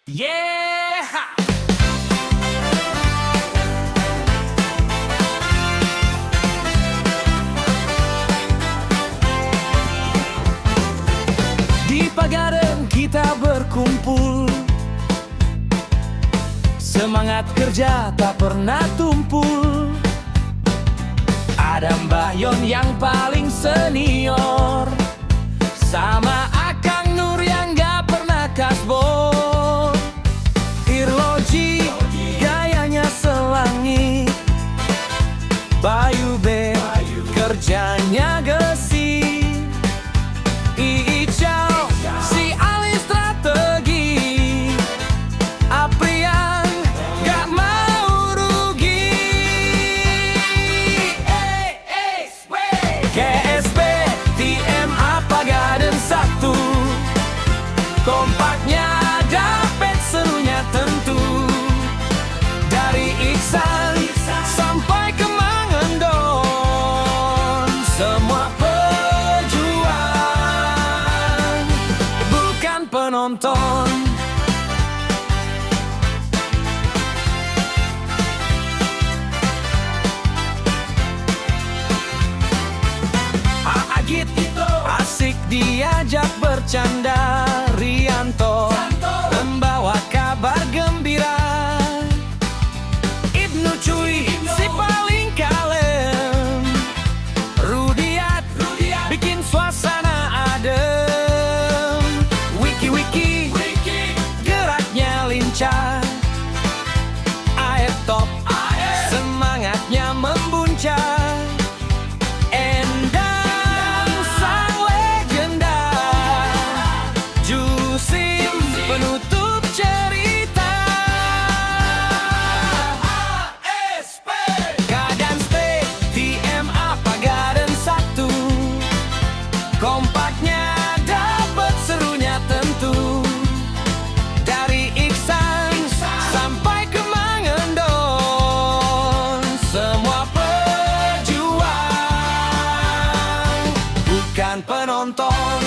Yeah! Di Pagaden kita berkumpul, semangat kerja tak pernah tumpul. Ada Mbah Yon yang paling senior, sama Akang Nur yang gak pernah kasbon. Irloji gayanya selangi, Bayu B kerjanya gesi. Iicau si ahli strategi, Aprian gak mau rugi. KSP TMA Pagaden 1, kompaknya dapet serunya tentu. Dari Iksan sampai ke Mangendon, semua pejuang bukan penonton. Agit itu asik diajak bercanda. Rianto membawa kabar gembira. Ibnu Cuy si paling kalem. Rudiat bikin suasana adem. Wiki geraknya lincah. Air top semangatnya membuncah. Endang sang legenda penonton.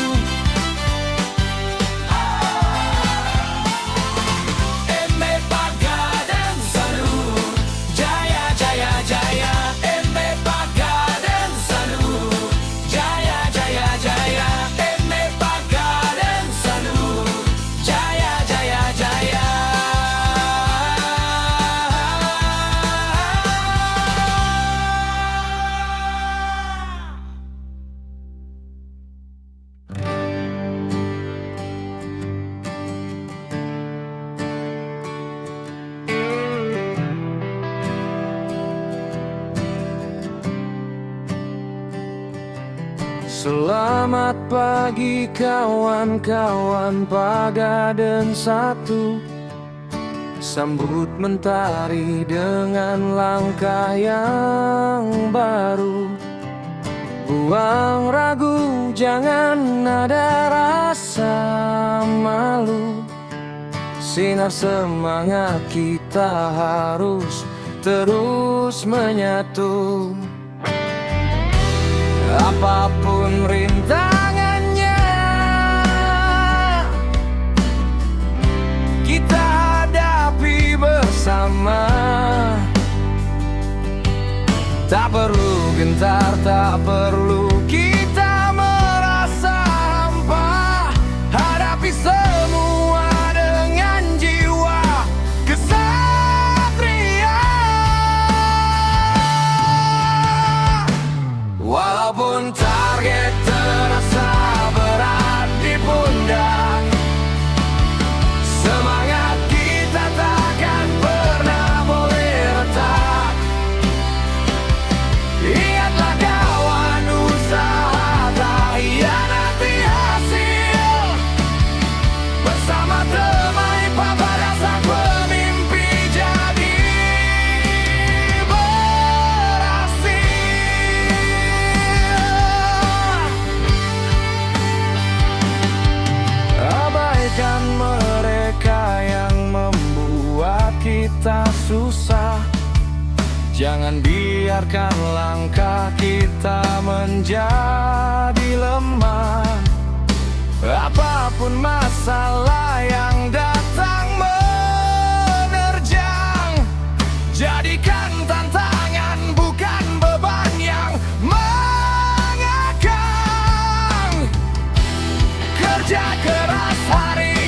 Emme Pagaden Salut, Jaya Jaya Jaya. Emme Pagaden Salut, Jaya Jaya Jaya. Emme Pagaden Salut, Jaya Jaya Jaya. Selamat pagi kawan-kawan Pagaden 1. Sambut mentari dengan langkah yang baru. Buang ragu, jangan ada rasa malu. Sinar semangat kita harus terus menyatu. Apapun rintangannya, kita hadapi bersama. Tak perlu gentar, tak perlu kita merasa hampa. Hadapi semua dengan jiwa kesatria. Walaupun target terasa berat di pundak, semangat kita takkan pernah boleh retak. Ingatlah kawan, usaha tak hianati hasil. Bersama temai pada sang pemimpi jadi berhasil. Abaikan mereka yang membuat kita susah. Jangan biarkan langkah kita menjadi lemah. Apapun masalah yang datang menerjang, jadikan tantangan bukan beban yang mengekang. Kerja keras hari